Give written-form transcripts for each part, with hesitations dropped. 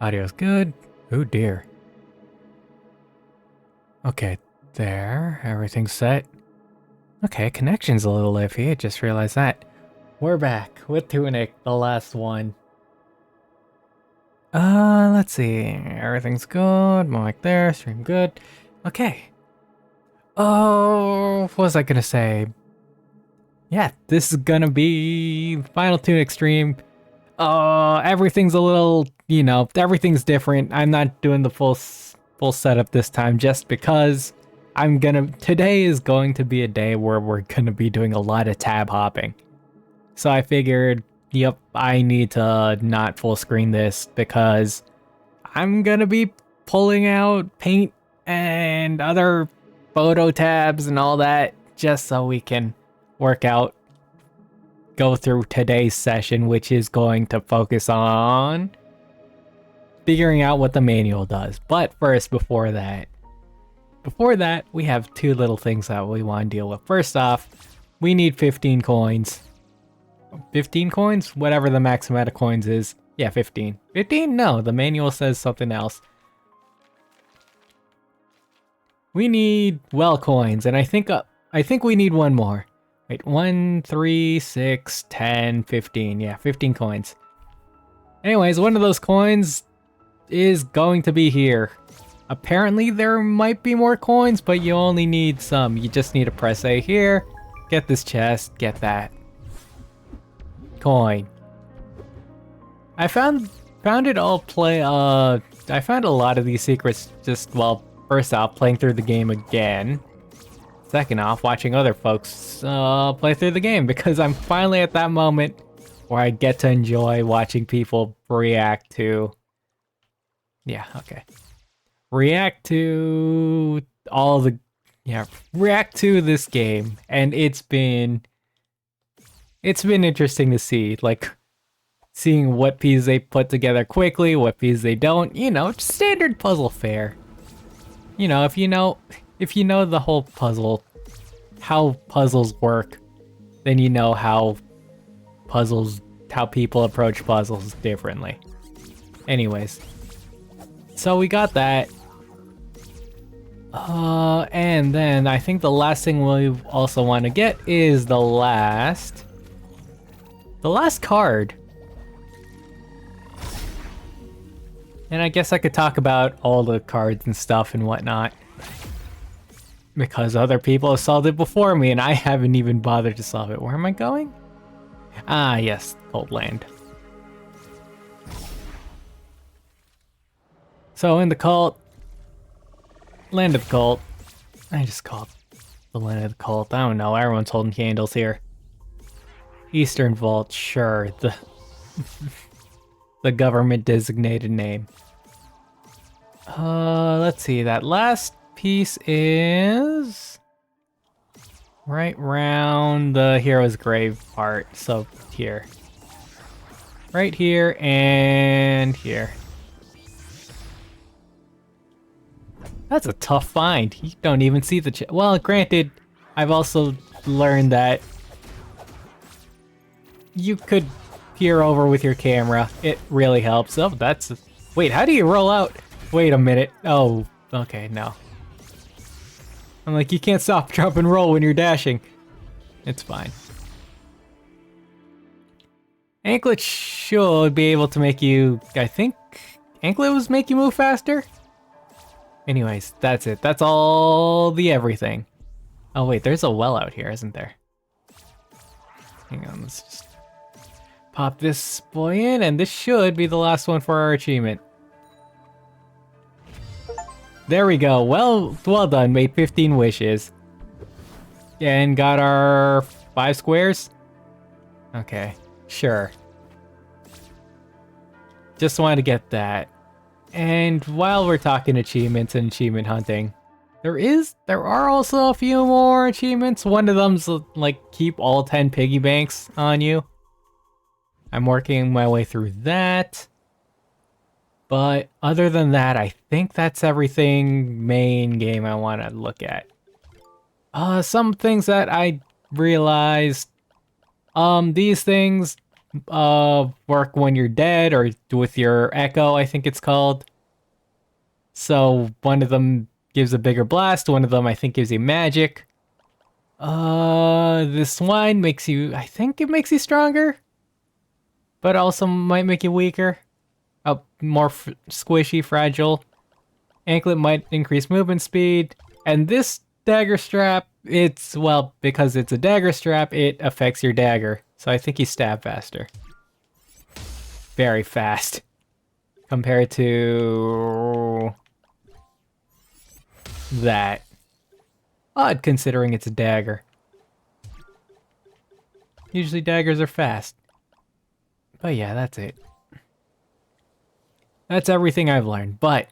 Audio's good. Oh dear. Okay, there. Everything's set. Okay, connection's a little iffy. I just realized that. We're back with Tunic, the last one. Let's see. Everything's good. Mic there. Stream good. Okay. Oh, what was I gonna say? Yeah, this is gonna be final Tunic stream. Everything's a little, everything's different. I'm not doing the full setup this time just because today is going to be a day where we're gonna be doing a lot of tab hopping. So I figured, yep, I need to not full screen this because I'm gonna be pulling out paint and other photo tabs and all that just so we can go through today's session, which is going to focus on figuring out what the manual does. But first, before that, we have two little things that we want to deal with. First off, we need 15 coins. 15 coins? Whatever the max amount of coins is. Yeah, 15. 15? No, the manual says something else. We need well coins, and I think we need one more. Wait, 1, 3, 6, 10, 15. Yeah, 15 coins. Anyways, one of those coins is going to be here. Apparently there might be more coins, but you only need some. You just need to press A here, get this chest, get that coin. I found it all I found a lot of these secrets just, well, first off, playing through the game again. Second off, watching other folks play through the game, because I'm finally at that moment where I get to enjoy watching people react to... Yeah, okay. React to react to this game, and it's been interesting to see, like, seeing what pieces they put together quickly, what pieces they don't, standard puzzle fare. If you know the whole puzzle, how puzzles work, then you know how people approach puzzles differently. Anyways, so we got that. And then I think the last thing we also want to get is the last card. And I guess I could talk about all the cards and stuff and whatnot, because other people have solved it before me and I haven't even bothered to solve it. Where am I going? Ah, yes, Cold Land. So in the cult, Land of the Cult, I just call it the Land of the Cult. I don't know, everyone's holding candles here. Eastern Vault, sure, the government designated name. Let's see, that last piece is right round the hero's grave part. So here. Right here and here. That's a tough find. You don't even see the well, granted, I've also learned that you could peer over with your camera. It really helps. Oh, wait, how do you roll out? Wait a minute. Oh, okay, no. I'm like, you can't stop, jump, and roll when you're dashing. It's fine. Anklet should be able to make you... I think Anklet was make you move faster? Anyways, that's it. That's all the everything. Oh wait, there's a well out here, isn't there? Hang on, let's just pop this boy in, and this should be the last one for our achievement. There we go. Well done. Made 15 wishes. And got our 5 squares? Okay, sure. Just wanted to get that. And while we're talking achievements and achievement hunting, there are also a few more achievements. One of them's like keep all 10 piggy banks on you. I'm working my way through that. But other than that, I think that's everything main game I want to look at. Some things that I realized. These things work when you're dead, or with your echo, I think it's called. So one of them gives a bigger blast, one of them I think gives you magic. This wine makes you, I think it makes you stronger, but also might make you weaker. Oh, more squishy, fragile. Anklet might increase movement speed. And this dagger strap, it's, well, because it's a dagger strap, it affects your dagger. So I think you stab faster. Very fast. Compared to that. Odd considering it's a dagger. Usually daggers are fast. But yeah, that's it. That's everything I've learned, but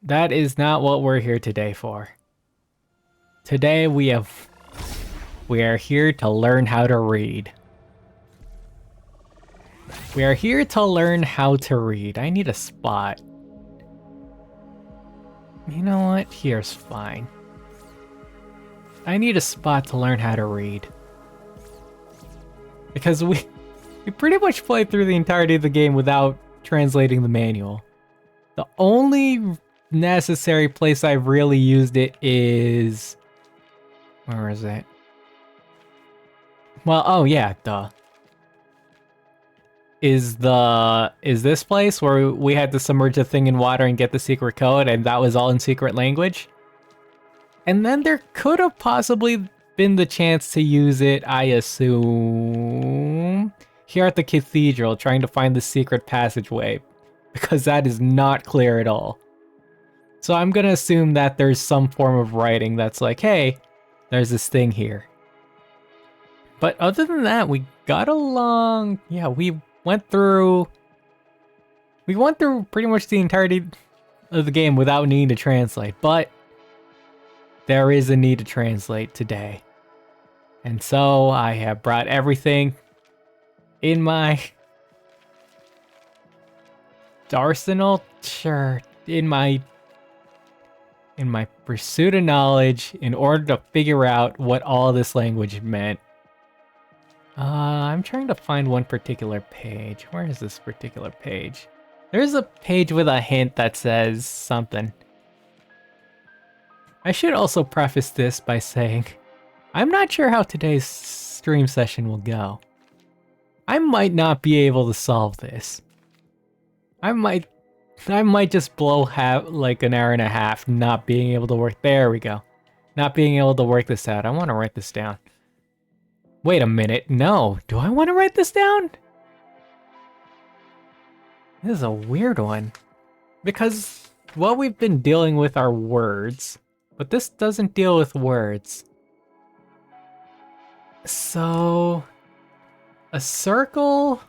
that is not what we're here today for. Today we are here to learn how to read. We are here to learn how to read. I need a spot. You know what? Here's fine. I need a spot to learn how to read. Because we pretty much played through the entirety of the game without translating the manual. The only necessary place I've really used it is... Where is it? Well, oh yeah, duh. Is this place where we had to submerge a thing in water and get the secret code, and that was all in secret language? And then there could have possibly been the chance to use it, I assume, here at the cathedral, trying to find the secret passageway, because that is not clear at all. So I'm gonna assume that there's some form of writing that's like, hey, there's this thing here. But other than that, we got along. Yeah, we went through pretty much the entirety of the game without needing to translate, but there is a need to translate today. And so I have brought everything in my arsenal, sure, in my pursuit of knowledge in order to figure out what all this language meant. I'm trying to find one particular page. Where is this particular page? There's a page with a hint that says something. I should also preface this by saying, I'm not sure how today's stream session will go. I might not be able to solve this. I might just blow like an hour and a half not being able to work. There we go. Not being able to work this out. I want to write this down. Wait a minute. No. Do I want to write this down? This is a weird one. Because what we've been dealing with are words. But this doesn't deal with words. So... a circle...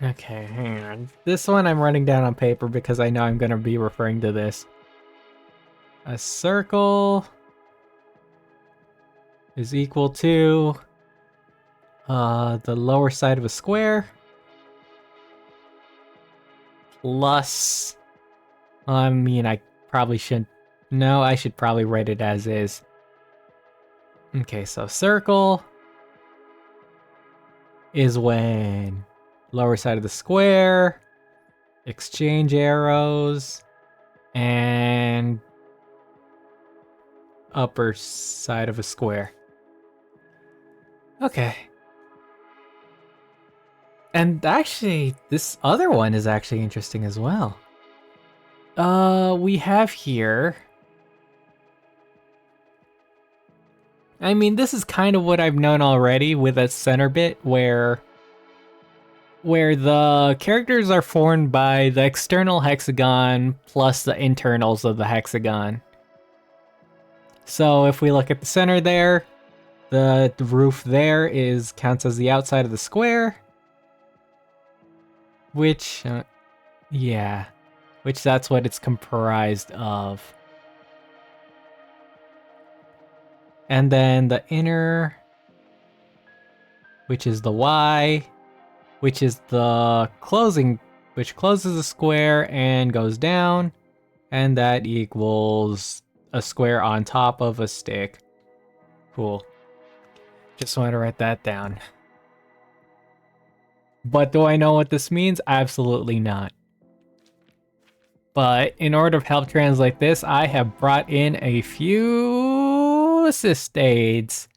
Okay, hang on. This one I'm running down on paper because I know I'm going to be referring to this. A circle is equal to the lower side of a square plus... I mean, I probably shouldn't... No, I should probably write it as is. Okay, so circle is when... lower side of the square, exchange arrows, and upper side of a square. Okay. And actually, this other one is actually interesting as well. We have here... I mean, this is kind of what I've known already with a center bit where the characters are formed by the external hexagon plus the internals of the hexagon. So if we look at the center there, the roof there counts as the outside of the square, which that's what it's comprised of. And then the inner, which is the Y, which is the closing, which closes the square and goes down, and that equals a square on top of a stick. Cool. Just want to write that down. But do I know what this means? Absolutely not. But in order to help translate this, I have brought in a few assist aids.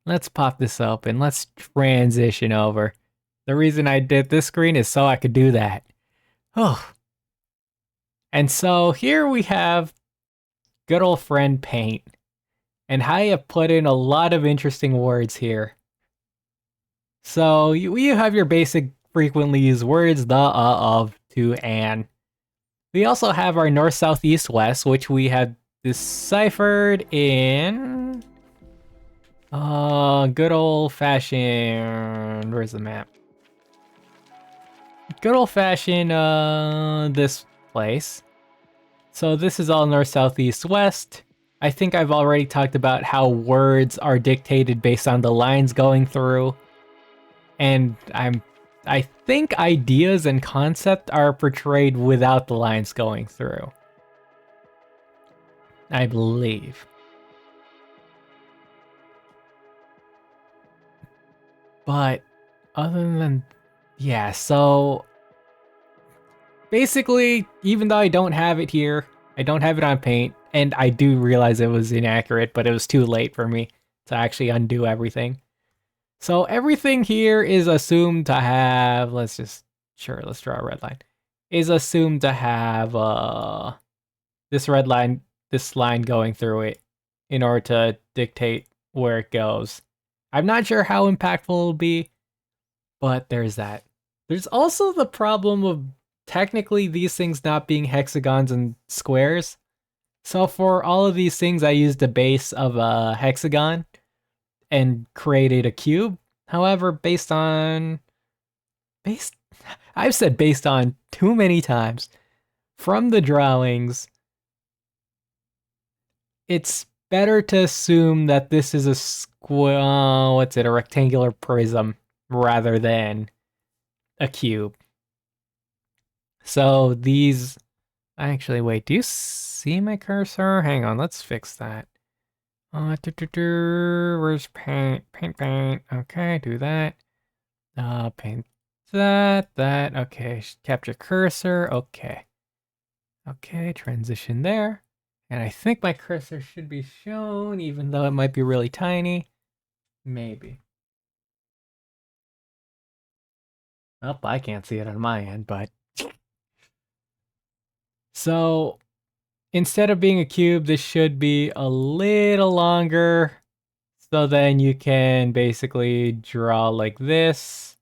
Let's pop this open. Let's transition over. The reason I did this screen is so I could do that. Oh. And so here we have good old friend Paint. And I have put in a lot of interesting words here. So you have your basic frequently used words, the, of, to, and. We also have our north, south, east, west, which we have deciphered in good old fashioned, where's the map? Good old fashioned this place. So this is all north, south, east, west. I think I've already talked about how words are dictated based on the lines going through. And I think ideas and concept are portrayed without the lines going through. I believe. But other than, yeah, so basically, even though I don't have it here, I don't have it on Paint, and I do realize it was inaccurate, but it was too late for me to actually undo everything. So everything here is assumed to have, let's draw a red line, is assumed to have this line going through it in order to dictate where it goes. I'm not sure how impactful it'll be, but there's that. There's also the problem of technically these things not being hexagons and squares. So for all of these things, I used the base of a hexagon and created a cube. However, I've said based on too many times, from the drawings, it's better to assume that this is a rectangular prism rather than a cube. So these, actually, wait, do you see my cursor? Hang on, let's fix that. Where's paint? Paint. Okay, do that. Paint that. Okay, capture cursor. Okay, transition there. And I think my cursor should be shown, even though it might be really tiny. Maybe. Oh, I can't see it on my end, but. So, instead of being a cube, this should be a little longer. So then you can basically draw like this,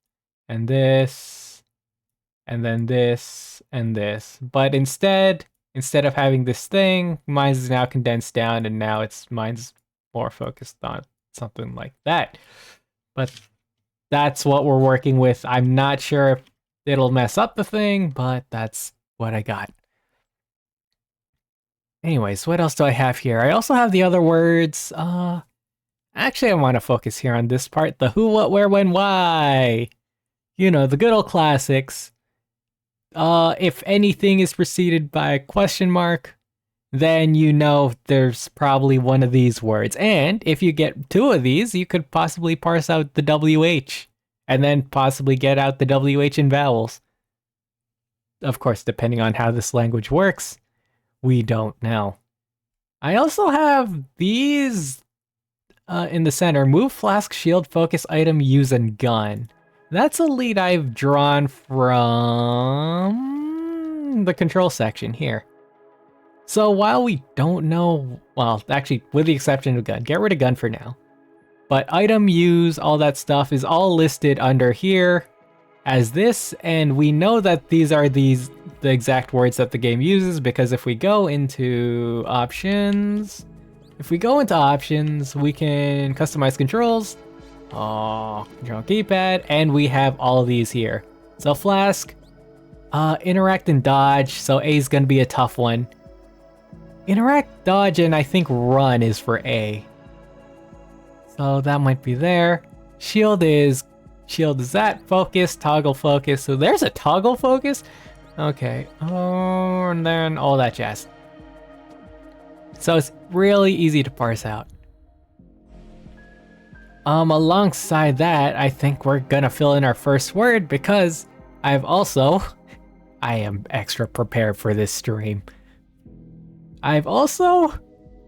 and this, and then this, and this. But instead of having this thing, mine is now condensed down, and now mine's more focused on something like that. But that's what we're working with. I'm not sure if it'll mess up the thing, but that's what I got. Anyways, what else do I have here? I also have the other words. Actually, I want to focus here on this part. The who, what, where, when, why. You know, the good old classics. If anything is preceded by a question mark, then you know there's probably one of these words. And if you get two of these, you could possibly parse out the WH and then possibly get out the WH in vowels. Of course, depending on how this language works, we don't know. I also have these in the center. Move, flask, shield, focus, item, use, and gun. That's a lead I've drawn from the control section here. So while we don't know, well, actually, with the exception of gun, get rid of gun for now. But item, use, all that stuff is all listed under here as this, and we know that these are the exact words that the game uses, because if we go into options, we can customize controls, control keypad, and we have all of these here. So flask, interact and dodge, so A is gonna be a tough one. Interact, dodge, and I think run is for A. So that might be there. Shield is that. Focus, toggle focus. So there's a toggle focus? Okay. Oh, and then all that jazz. So it's really easy to parse out. Alongside that, I think we're gonna fill in our first word because I am extra prepared for this stream. I've also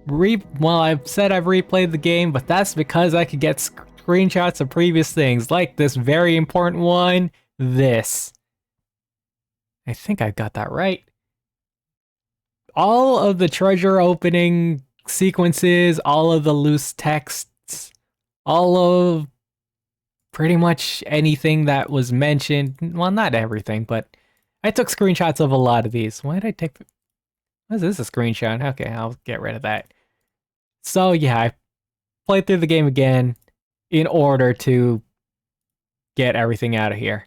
I've said I've replayed the game, but that's because I could get screenshots of previous things, like this very important one, this. I think I got that right. All of the treasure opening sequences, all of the loose texts, all of pretty much anything that was mentioned. Well, not everything, but I took screenshots of a lot of these. Why did I take... What is this, a screenshot? Okay, I'll get rid of that. So yeah, I played through the game again in order to get everything out of here.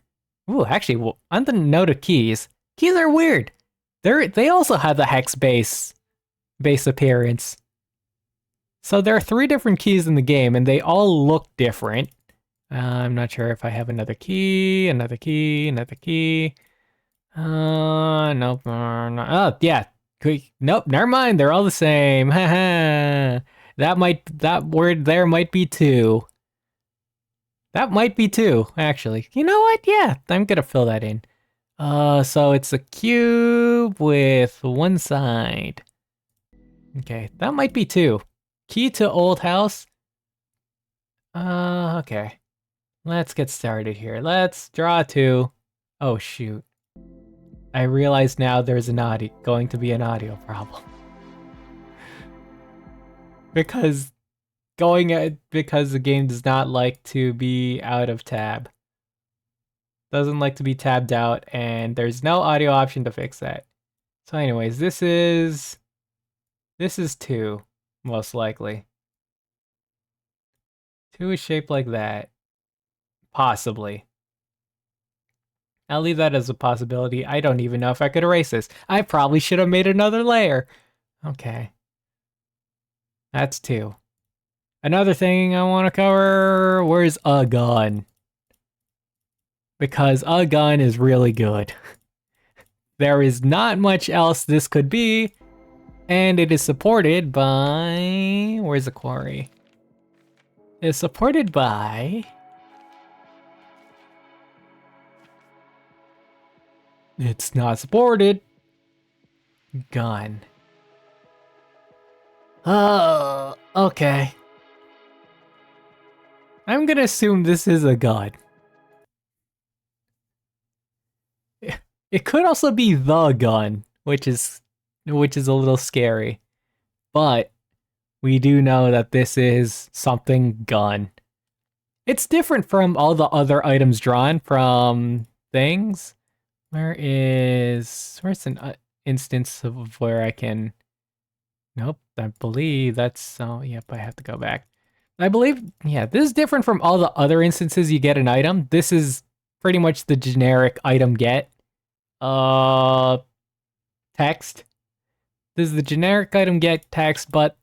Ooh, actually, on the note of keys are weird. They also have the hex base appearance. So there are 3 different keys in the game, and they all look different. I'm not sure if I have another key, another key. Nope. Oh, yeah. Nope, never mind. They're all the same. Haha. That word there might be 2. That might be 2, actually. You know what? Yeah, I'm gonna fill that in. So it's a cube with one side. Okay, that might be 2. Key to old house. Okay. Let's get started here. Let's draw 2. Oh, shoot. I realize now there's going to be an audio problem. because because the game does not like to be out of tab. Doesn't like to be tabbed out, and there's no audio option to fix that. So anyways, this is 2, most likely. 2 is shaped like that. Possibly. I'll leave that as a possibility. I don't even know if I could erase this. I probably should have made another layer. Okay. That's 2. Another thing I want to cover, where's a gun? Because a gun is really good. There is not much else this could be, and it is supported by... Where's the quarry? It's supported by... It's not supported. Gun. Oh, okay. I'm gonna assume this is a gun. It could also be the gun, which is a little scary. But we do know that this is something gun. It's different from all the other items drawn from things. Where's an instance of where I can... Nope, I believe that's... Oh, yep, I have to go back. I believe, yeah, this is different from all the other instances you get an item. This is pretty much the generic item get. Text. This is the generic item get text, but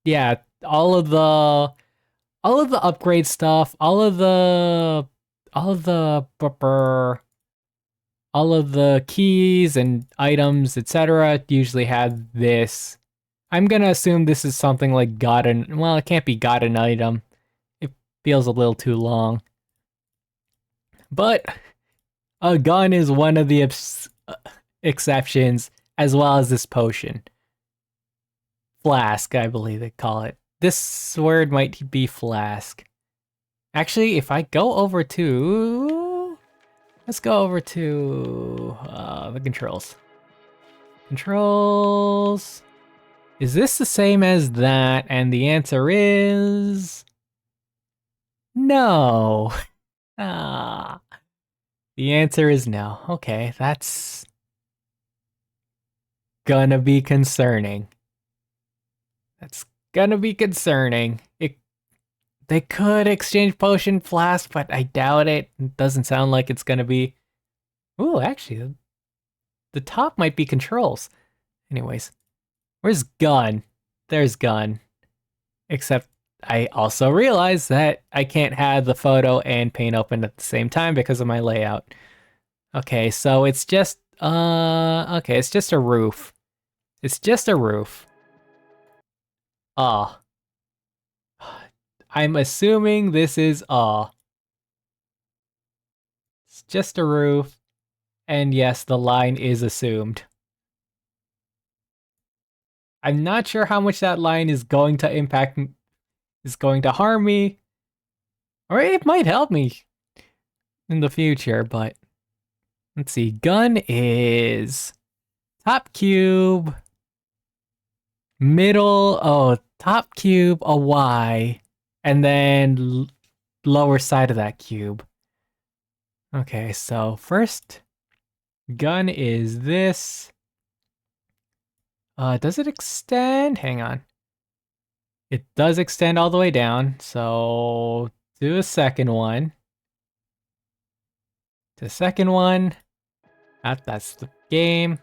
yeah, all of the upgrade stuff, all of the keys and items, etc. usually have this. I'm gonna assume this is something like well, it can't be got an item. It feels a little too long. But a gun is one of the exceptions, as well as this potion. Flask, I believe they call it. This word might be flask. Actually, if I go over to... Let's go over to the controls. Controls... Is this the same as that? And the answer is... No. Ah. The answer is no. Okay, that's gonna be concerning. That's gonna be concerning. They could exchange potion flask, but I doubt it. It doesn't sound like it's gonna be... Ooh, actually, the top might be controls. Anyways, where's gun? There's gun. Except I also realized that I can't have the photo and paint open at the same time because of my layout. Okay, so it's just okay, it's just a roof. It's just a roof. Oh. I'm assuming this is it's just a roof. And yes, the line is assumed. I'm not sure how much that line is going to impact, is going to harm me, or it might help me in the future, but let's see. Gun is top cube, middle, top cube, a Y, and then lower side of that cube. Okay, so first gun is this. Does it extend? Hang on. It does extend all the way down, so do a second one. The second one. That's the game.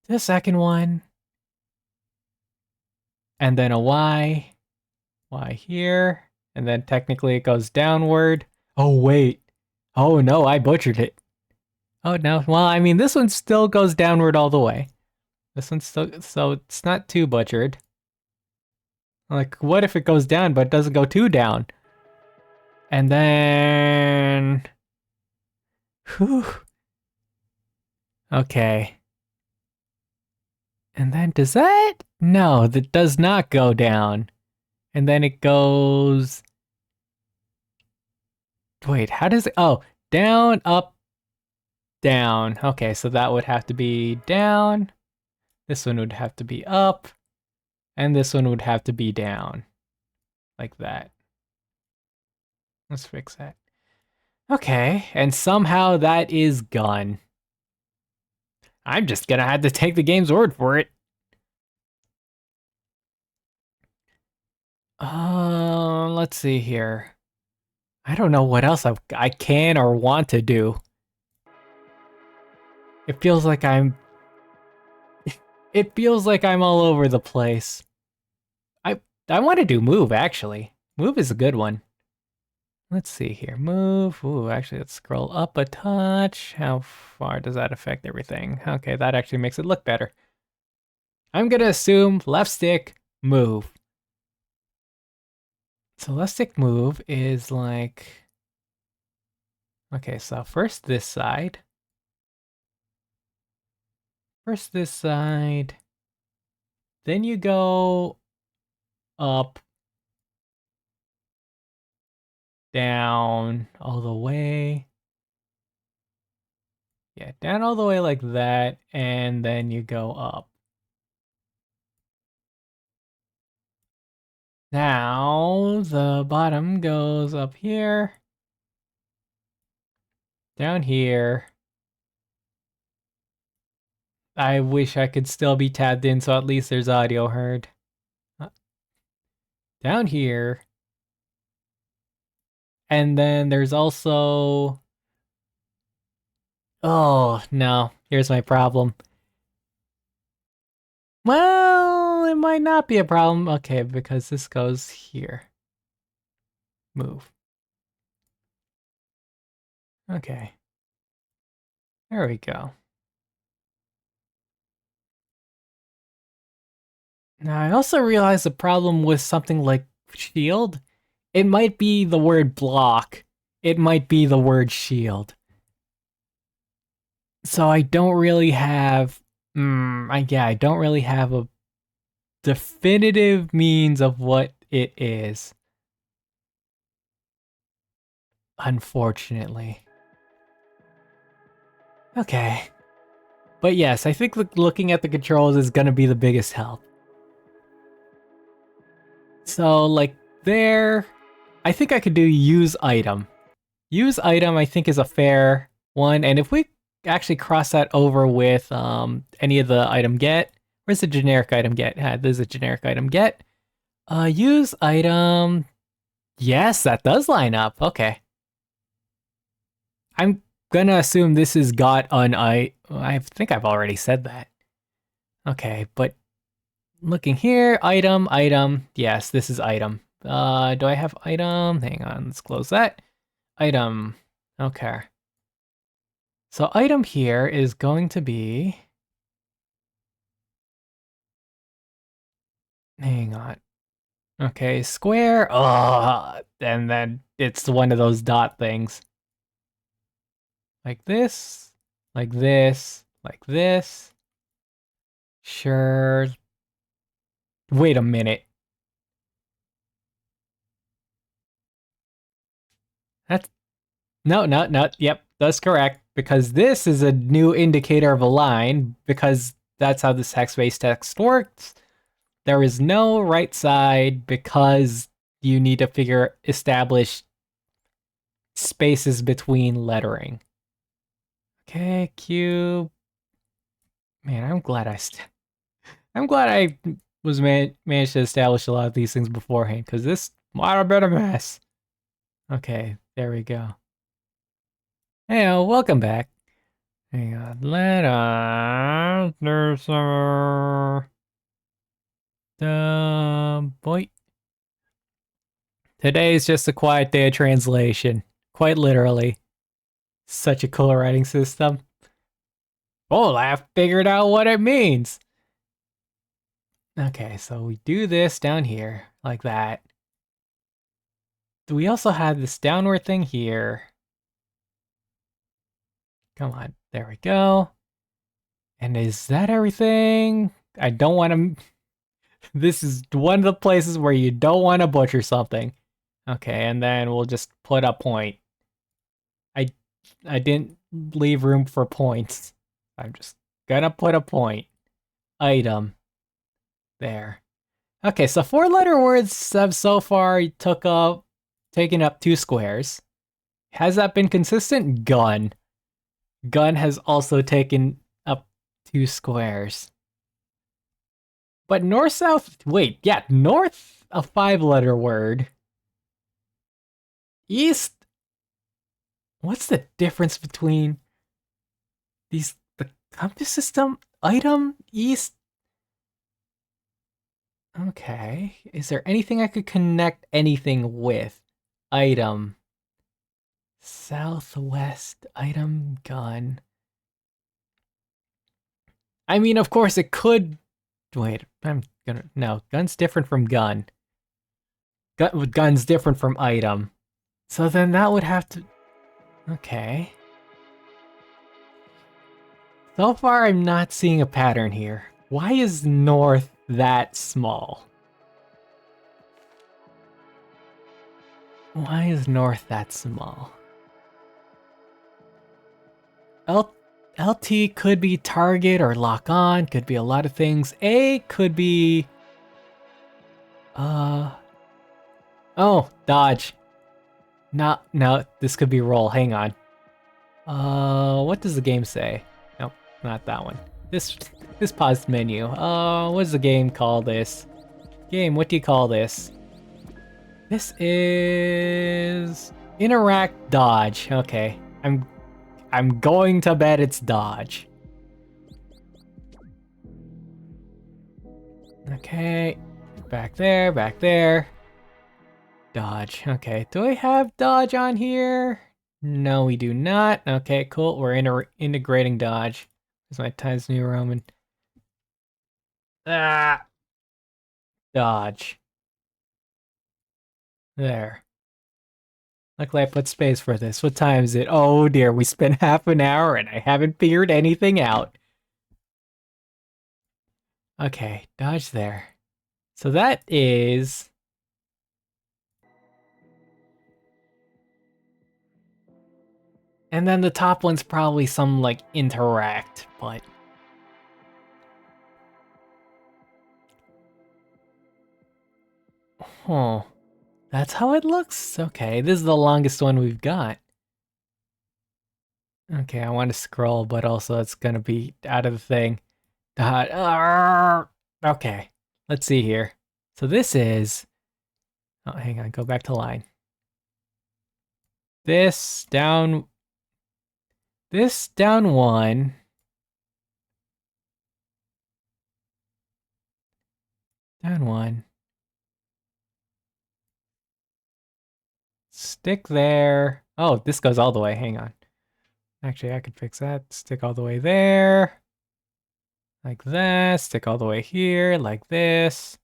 The second one. And then a Y. Y here. And then technically it goes downward. Oh, wait. Oh, no, I butchered it. Oh, no. Well, I mean, this one still goes downward all the way. This one's still, so it's not too butchered. Like, what if it goes down, but it doesn't go too down? And then... Whew. Okay. And then does that? No, that does not go down. And then it goes... Wait, how does it... Oh, down, up, down. Okay, so that would have to be down. This one would have to be up. And this one would have to be down. Like that. Let's fix that. Okay, and somehow that is gone. I'm just gonna have to take the game's word for it. Let's see here. I don't know what else I can or want to do. It feels like I'm... It feels like I'm all over the place. I want to do move, actually. Move is a good one. Let's see here. Move. Ooh, actually, let's scroll up a touch. How far does that affect everything? Okay, that actually makes it look better. I'm gonna assume left stick, move. So left stick move is like... Okay, so first this side. First this side. Then you go up, down, all the way. Yeah, down all the way like that, and then you go up. Now, the bottom goes up here, down here. I wish I could still be tabbed in, so at least there's audio heard. Down here. And then there's also... Oh, no. Here's my problem. Well, it might not be a problem. Okay, because this goes here. Move. Okay. There we go. Now, I also realized the problem with something like shield. It might be the word block. It might be the word shield. So I don't really have... I don't really have a definitive means of what it is. Unfortunately. Okay. But yes, I think looking at the controls is gonna be the biggest help. So, like, there... I think I could do use item. Use item, I think, is a fair one. And if we actually cross that over with any of the item get... Where's the generic item get? There's a generic item get. Use item... Yes, that does line up. Okay. I'm gonna assume this is got on I think I've already said that. Okay, but looking here, item, item. Yes, this is item. Do I have item? Hang on, let's close that. Item. Okay. So item here is going to be... Hang on. Okay, square. And then it's one of those dot things. Like this, like this, like this. Sure. Wait a minute. That's no. Yep, that's correct. Because this is a new indicator of a line, because that's how this hex-based text works. There is no right side because you need to establish spaces between lettering. Okay, cube. Man, I'm glad I was managed to establish a lot of these things beforehand, because this might have been a mess. Okay, there we go. Hey, welcome back. Hang on, there's boy. Today is just a quiet day of translation, quite literally. Such a cool writing system. Oh, I figured out what it means. Okay, so we do this down here, like that. We also have this downward thing here. Come on, there we go. And is that everything? I don't want to... This is one of the places where you don't want to butcher something. Okay, and then we'll just put a point. I I didn't leave room for points. I'm just gonna put a point. Item. There. Okay, so 4-letter words have so far taken up 2 squares. Has that been consistent? Gun. Gun has also taken up 2 squares. But north-south, wait, yeah, north, a 5-letter word. East, what's the difference between the compass system? Item, east. Okay, is there anything I could connect anything with? Item. Southwest, item, gun. I mean, of course, it could. Wait, no, gun's different from gun. Gun's different from item. So then that would have to. Okay. So far, I'm not seeing a pattern here. Why is north that small? Why is north that small? LT could be target or lock on, could be a lot of things. A could be. Oh, dodge. No, this could be roll. Hang on. What does the game say? Nope, not that one. This paused menu. What does the game call this? Game, what do you call this? This is interact dodge. Okay, I'm going to bet it's dodge. Okay, back there. Dodge. Okay, do I have dodge on here? No, we do not. Okay, cool. We're integrating dodge. There's my Times New Roman. Ah, dodge. There. Luckily, I put space for this. What time is it? Oh dear, we spent half an hour and I haven't figured anything out. Okay, dodge there. So that is... And then the top one's probably some, like, interact, but... Huh. That's how it looks? Okay, this is the longest one we've got. Okay, I want to scroll, but also it's gonna be out of the thing. Okay, let's see here. So this is... Oh, hang on, go back to line. This down one. Down one. Stick there. Oh, this goes all the way. Hang on. Actually, I could fix that. Stick all the way there. Like that. Stick all the way here. Like this.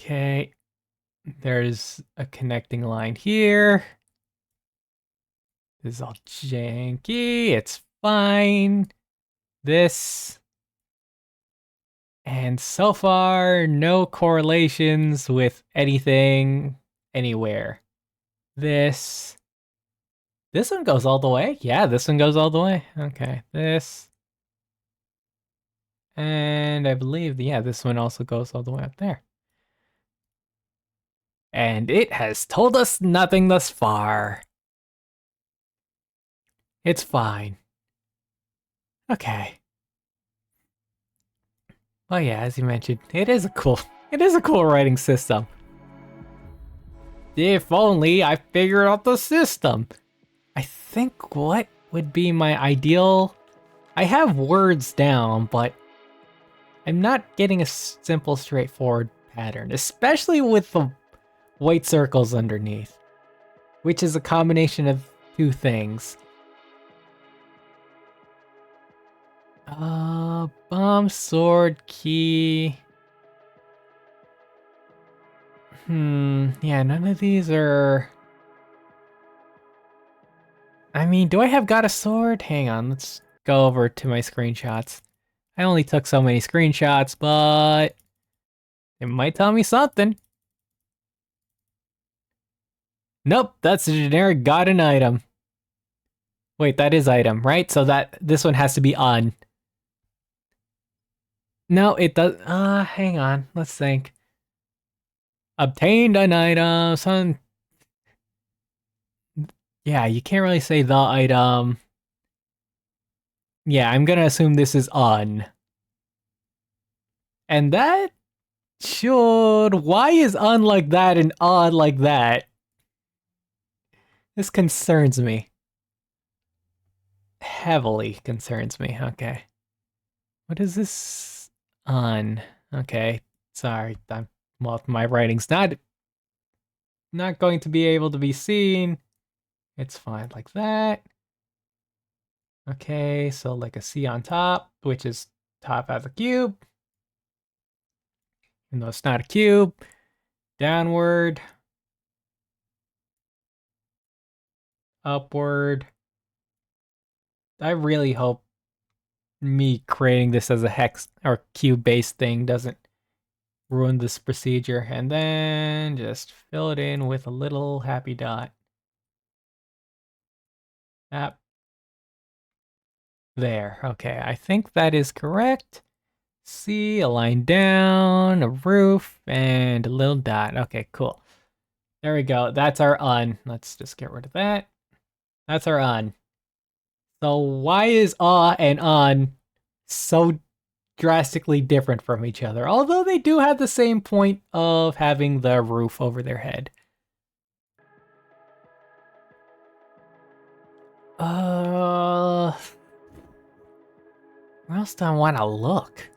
Okay. There's a connecting line here. This is all janky. It's fine. This. And so far, no correlations with anything anywhere. This. This one goes all the way? Yeah, this one goes all the way. Okay, this. And I believe, yeah, this one also goes all the way up there. And it has told us nothing thus far. It's fine. Okay. Well, yeah, as you mentioned, it is a cool writing system. If only I figured out the system. I think what would be my ideal... I have words down, but I'm not getting a simple, straightforward pattern, especially with the white circles underneath, which is a combination of two things. Bomb, sword, key. Yeah, none of these are... I mean, do I have got a sword? Hang on, let's go over to my screenshots. I only took so many screenshots, but it might tell me something. Nope, that's a generic got an item. Wait, that is item, right? So this one has to be on. No, it does. Hang on, let's think. Obtained an item, son. Yeah, you can't really say the item. Yeah, I'm gonna assume this is on. And that should... Why is on like that and on like that? This concerns me. Heavily concerns me. Okay. What is this on? Okay. Sorry. Well, my writing's not going to be able to be seen. It's fine like that. Okay, so like a C on top, which is top as a cube. Even though it's not a cube. Downward. Upward. I really hope me creating this as a hex or cube-based thing doesn't ruin this procedure. And then just fill it in with a little happy dot. App. There. Okay, I think that is correct. C, a line down, a roof, and a little dot. Okay, cool. There we go. That's our on. Let's just get rid of that. That's our on. So why is and on so drastically different from each other? Although they do have the same point of having the roof over their head. Where else do I want to look?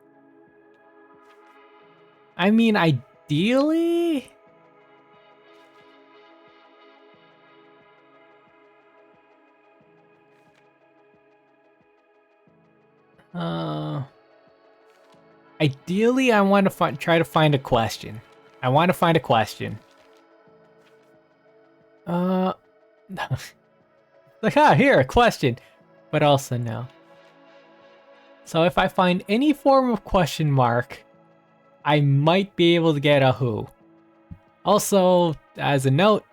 I mean, ideally... Ideally, I want to try to find a question. I want to find a question. Like, here, a question. But also no. So if I find any form of question mark, I might be able to get a who. Also, as a note,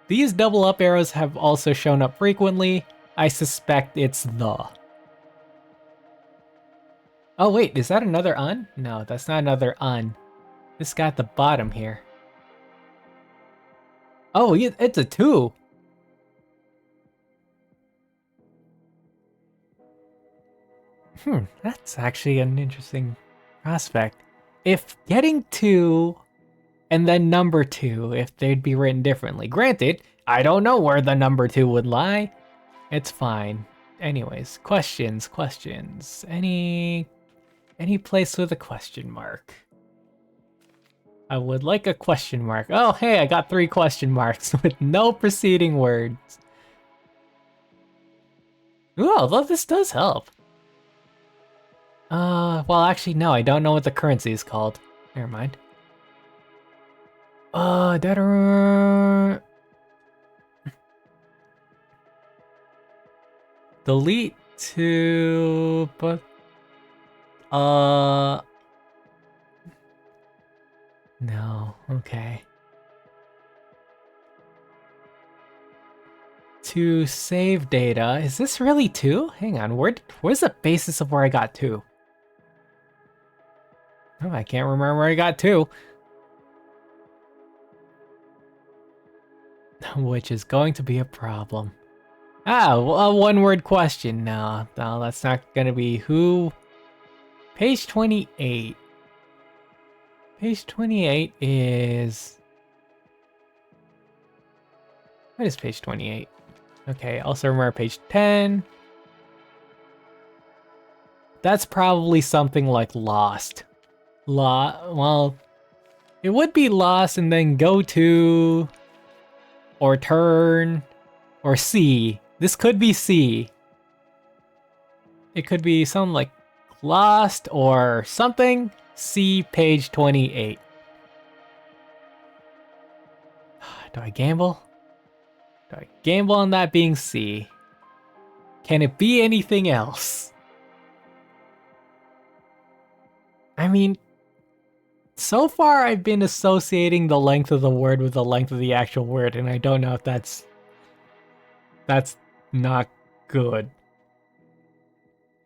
these double up arrows have also shown up frequently. I suspect it's the. Oh wait, is that another un? No, that's not another un. This guy at the bottom here. Oh, it's a 2. That's actually an interesting prospect. If getting 2 and then number 2, if they'd be written differently. Granted, I don't know where the number 2 would lie. It's fine. Anyways, questions. Any place with a question mark. I would like a question mark. Oh, hey, I got 3 question marks with no preceding words. Ooh, although this does help. Well, actually, no, I don't know what the currency is called. Never mind. That delete to, but no, okay. To save data, is this really 2? Hang on, where's the basis of where I got 2? Oh, I can't remember where I got 2. Which is going to be a problem. Ah, a one-word question. No, that's not gonna be who. Page 28. Page 28 is... What is page 28? Okay, also remember page 10. That's probably something like lost. Well, it would be lost and then go to... Or turn... Or C. This could be C. It could be something like lost or something. C, page 28. Do I gamble? Do I gamble on that being C? Can it be anything else? I mean, so far I've been associating the length of the word with the length of the actual word, and I don't know if that's not good.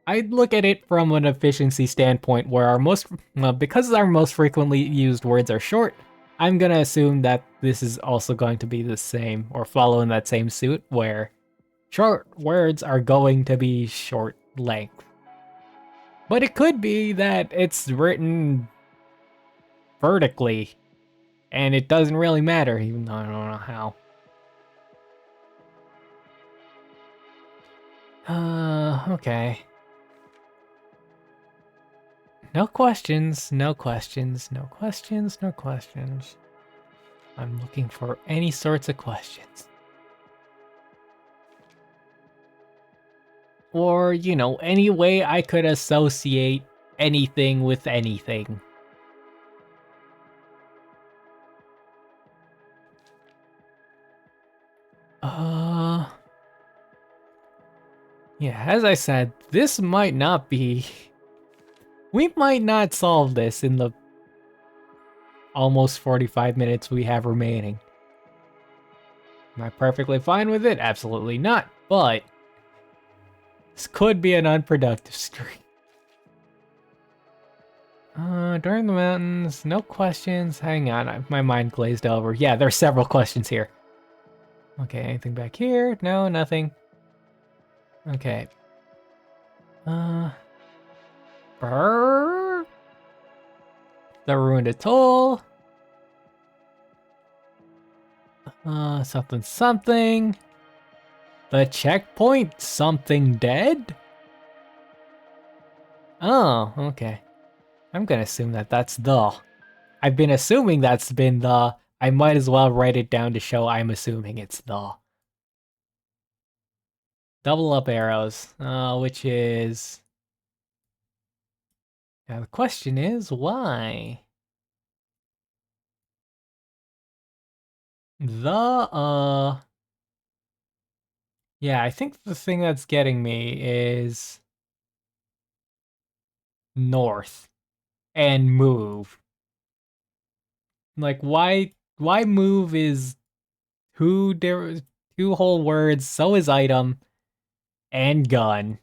I'd look at it from an efficiency standpoint where because our most frequently used words are short, I'm gonna assume that this is also going to be the same or follow in that same suit where short words are going to be short length. But it could be that it's written vertically and it doesn't really matter, even though I don't know how. Okay. No questions, no questions, no questions, no questions. I'm looking for any sorts of questions. Or, any way I could associate anything with anything. Yeah, as I said, this might not be... We might not solve this in the almost 45 minutes we have remaining. Am I perfectly fine with it? Absolutely not, but... This could be an unproductive stream. During the mountains, no questions. Hang on, my mind glazed over. Yeah, there's several questions here. Okay, anything back here? No, nothing. Okay. Brrr. The ruined atoll. Something something. The checkpoint, something dead? Oh, okay. I'm gonna assume that that's the. I've been assuming that's been the. I might as well write it down to show I'm assuming it's the. Double up arrows, which is... Now the question is, why? Yeah, I think the thing that's getting me is... North. And move. Like, why move is two whole words, so is item, and gun.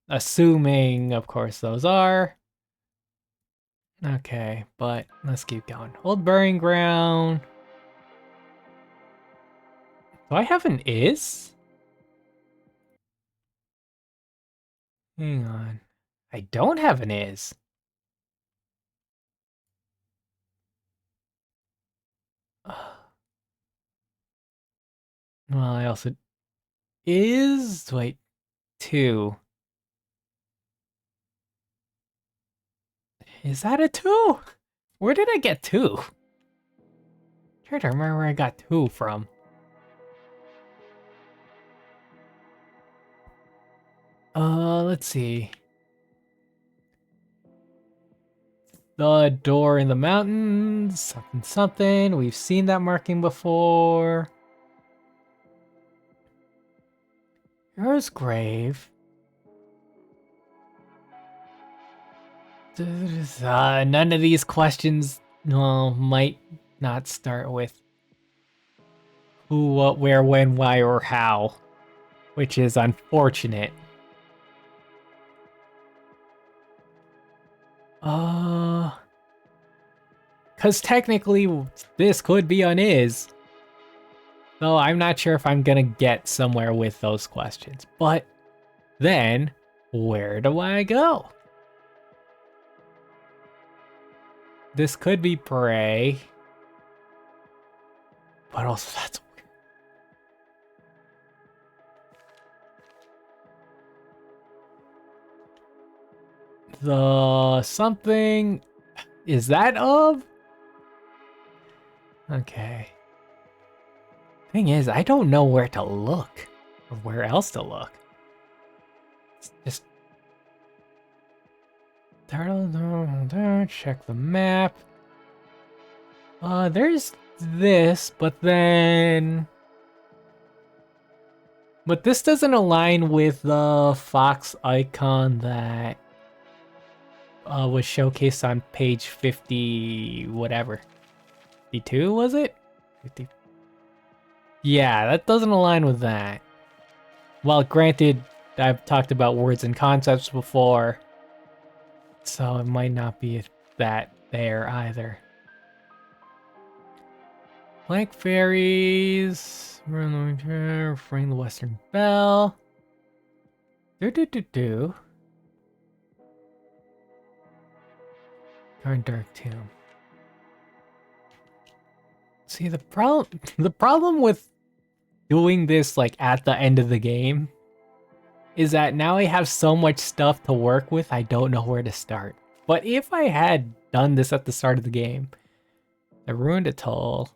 Assuming, of course, those are. Okay, but let's keep going. Old burying ground. Do I have an is? Hang on. I don't have an is. Well, I also... Is... Wait, 2. Is that a 2? Where did I get 2? Try to remember where I got 2 from. Let's see. The door in the mountains, something something. We've seen that marking before. Here's grave. None of these questions, well, might not start with who, what, where, when, why, or how, which is unfortunate. Because technically, this could be on is. Though I'm not sure if I'm gonna get somewhere with those questions. But then, where do I go? This could be prey. But also that's weird. The something, is that of? Okay. Thing is, I don't know where to look or where else to look. It's just check the map. There's this, but this doesn't align with the fox icon that was showcased on page 50 whatever. 52 was it? 50. Yeah, that doesn't align with that. Well, granted, I've talked about words and concepts before, so it might not be that there either. Blank fairies, ring the western bell. Darn dark tomb. See, the problem with doing this like at the end of the game is that now I have so much stuff to work with, I don't know where to start. But if I had done this at the start of the game, I ruined it all.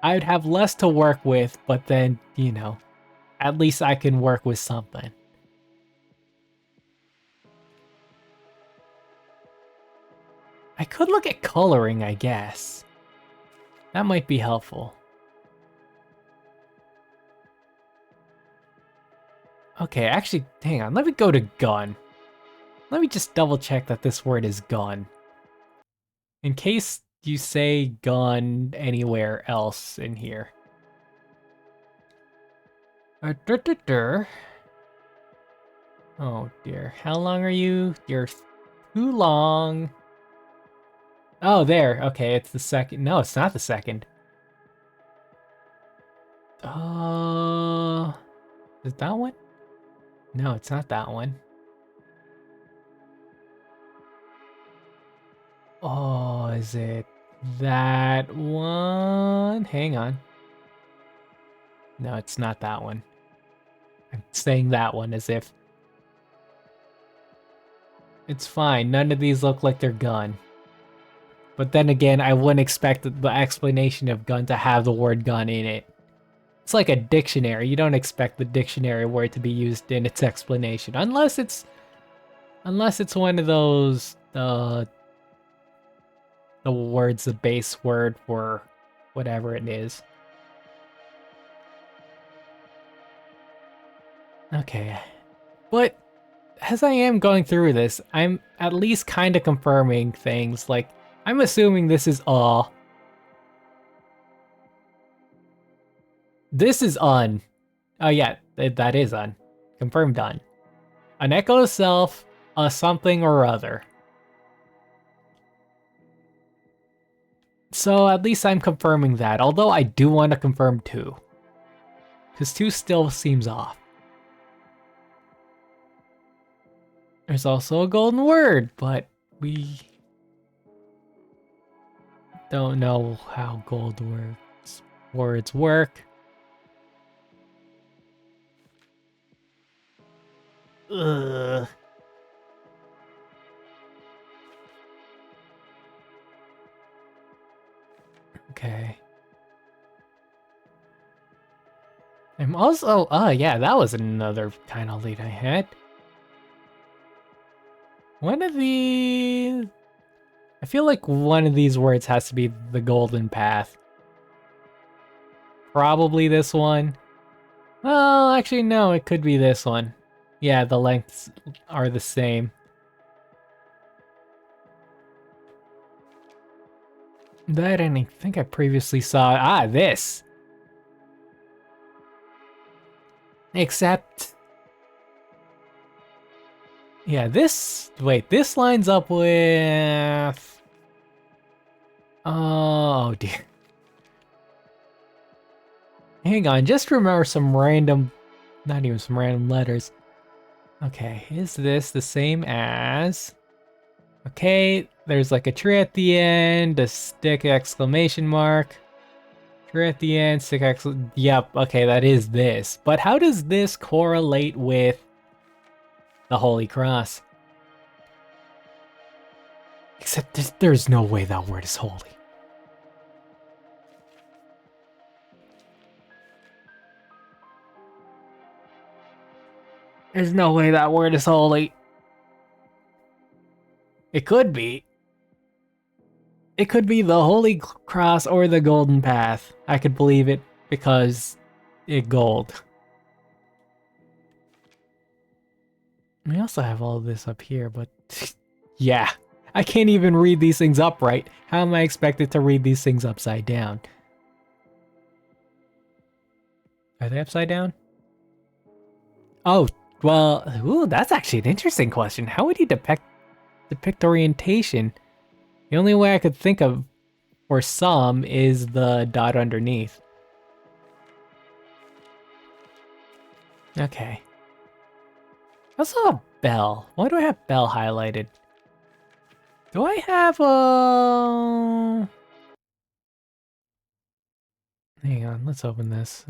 I'd have less to work with, but then, you know, at least I can work with something. I could look at coloring, I guess. That might be helpful. Okay, actually, hang on. Let me go to gun. Let me just double check that this word is gun. In case you say gun anywhere else in here. Oh dear. How long are you? You're too long. Oh, there. Okay, it's the second. No, it's not the second. Is that one? No, it's not that one. Oh, is it that one? Hang on. No, it's not that one. I'm saying that one as if... It's fine. None of these look like they're gun. But then again, I wouldn't expect the explanation of gun to have the word gun in it. It's like a dictionary. You don't expect the dictionary word to be used in its explanation. Unless it's one of those... the word's the base word for whatever it is. Okay. But as I am going through this, I'm at least kind of confirming things. Like, I'm assuming this is all. This is on. Oh yeah, that is on. Confirmed on. An echo self, a something or other. So at least I'm confirming that, although I do want to confirm 2. Because 2 still seems off. There's also a golden word, but we don't know how gold words work. Ugh. Okay. I'm also, oh yeah, that was another kind of lead I had. One of the... I feel like one of these words has to be the golden path. Probably this one. Well, actually, no, it could be this one. Yeah, the lengths are the same. That and I think I previously saw... Ah, this! Except... Yeah, this... Wait, this lines up with... Oh, dear. Hang on, just remember some random... Not even some random letters. Okay, is this the same as... Okay, there's like a tree at the end, a stick exclamation mark. Tree at the end, stick exclamation... Yep, okay, that is this. But how does this correlate with the Holy Cross? Except there's no way that word is holy. There's no way that word is holy. It could be. It could be the Holy Cross or the Golden Path. I could believe it because it gold. We also have all this up here, but yeah. I can't even read these things upright. How am I expected to read these things upside down? Are they upside down? Oh, well, ooh, that's actually an interesting question. How would you depict orientation? The only way I could think of for some is the dot underneath. Okay. I saw a bell. Why do I have bell highlighted? Do I have a... Hang on, let's open this.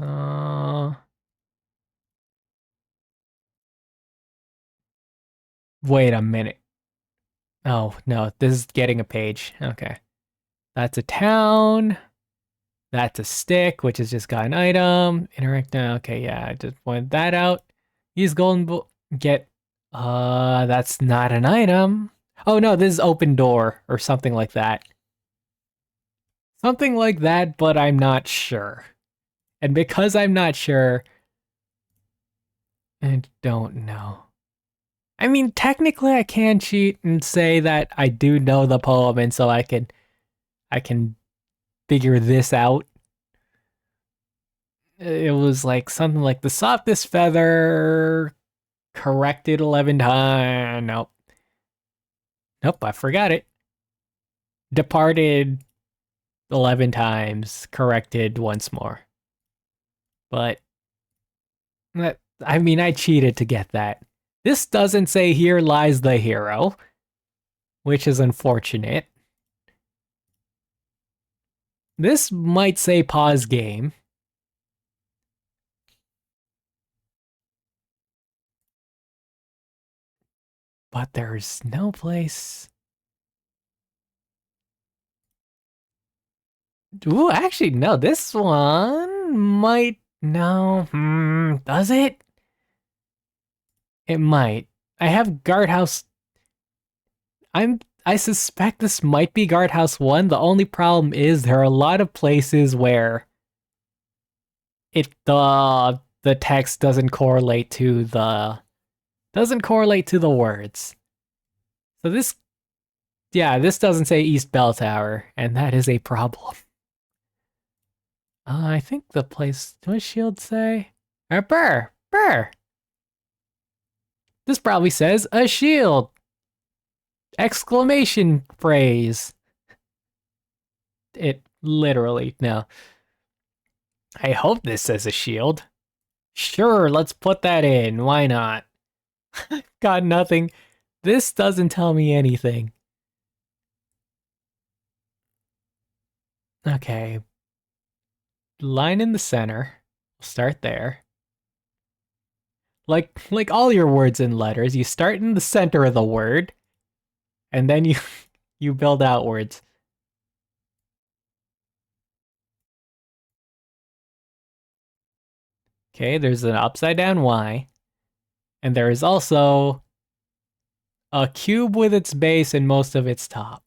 Wait a minute. Oh, no, this is getting a page. Okay. That's a town. That's a stick, which has just got an item. Interact now. Okay, yeah, I just pointed that out. Use get... that's not an item. Oh no, this is open door or something like that. Something like that, but I'm not sure. And because I'm not sure, I don't know. I mean, technically I can cheat and say that I do know the poem and so I can figure this out. It was like something like the softest feather corrected 11 times. Nope. Nope, I forgot it. Departed 11 times, corrected once more. But I mean, I cheated to get that. This doesn't say here lies the hero, which is unfortunate. This might say pause game. But there's no place. Ooh, actually, no, this one might. No, does it? It might. I have guardhouse. I suspect this might be guardhouse 1. The only problem is there are a lot of places where the text doesn't correlate to the words. So this doesn't say East Bell Tower, and that is a problem. I think the place, what shield say? Burr, burr. This probably says a shield. Exclamation phrase. It literally, no. I hope this says a shield. Sure, let's put that in. Why not? Got nothing. This doesn't tell me anything. Okay. Line in the center. Start there. Like all your words and letters, you start in the center of the word, and then you build outwards. Okay, there's an upside down Y, and there is also A cube with its base and most of its top.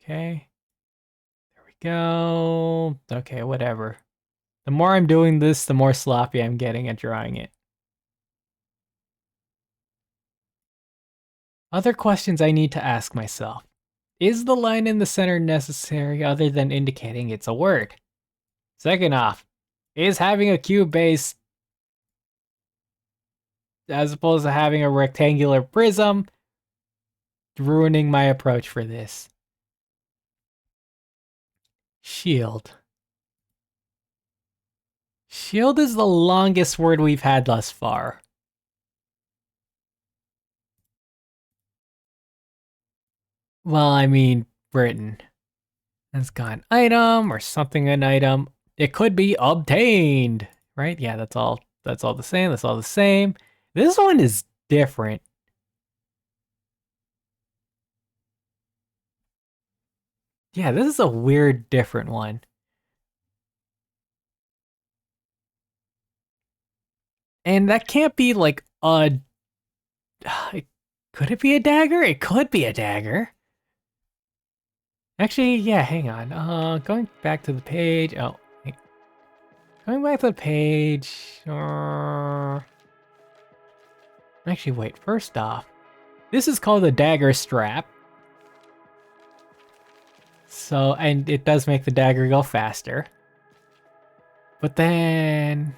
Okay. There we go. Okay, whatever. The more I'm doing this, the more sloppy I'm getting at drawing it. Other questions I need to ask myself. Is the line in the center necessary other than indicating it's a word? Second off, is having a cube base as opposed to having a rectangular prism ruining my approach for this? Shield. Shield is the longest word we've had thus far. Well, I mean, written. That's gone. Item or something an item. It could be obtained, right? Yeah, that's all. That's all the same. That's all the same. This one is different. Yeah, this is a weird, different one. And that can't be like a. Could it be a dagger? It could be a dagger. Actually, yeah, hang on. Going back to the page. Oh, going back to the page. Actually, wait. First off, this is called a dagger strap. So, and it does make the dagger go faster. But then...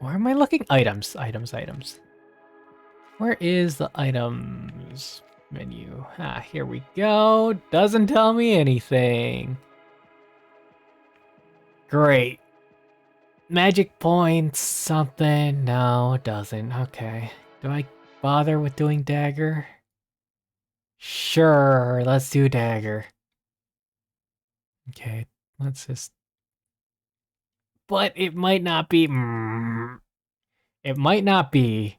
Where am I looking? Items, items, items. Where is the items menu? Ah, here we go. Doesn't tell me anything. Great. Magic points, something. No, it doesn't. Okay. Do I bother with doing dagger? Sure, let's do dagger. Okay, let's just... But it might not be... It might not be.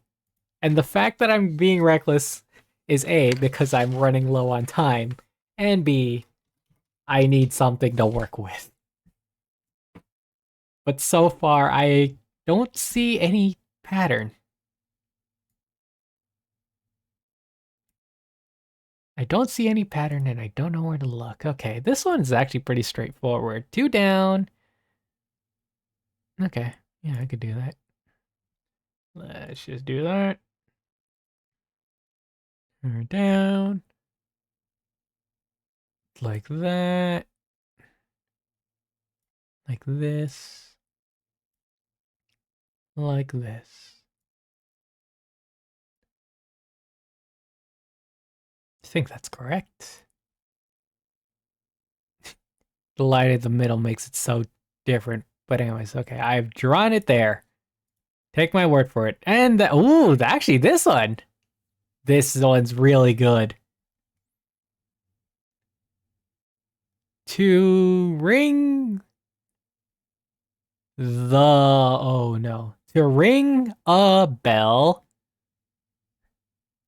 And the fact that I'm being reckless is A, because I'm running low on time, and B, I need something to work with. But so far, I don't see any pattern. I don't see any pattern and I don't know where to look. Okay, this one's actually pretty straightforward. 2 down. Okay, yeah, I could do that. Let's just do that. 2 down. Like that. Like this. Like this. I think that's correct. The light in the middle makes it so different. But anyways, okay, I've drawn it there. Take my word for it. And, ooh, actually this one. This one's really good. To ring the, oh no. To ring a bell.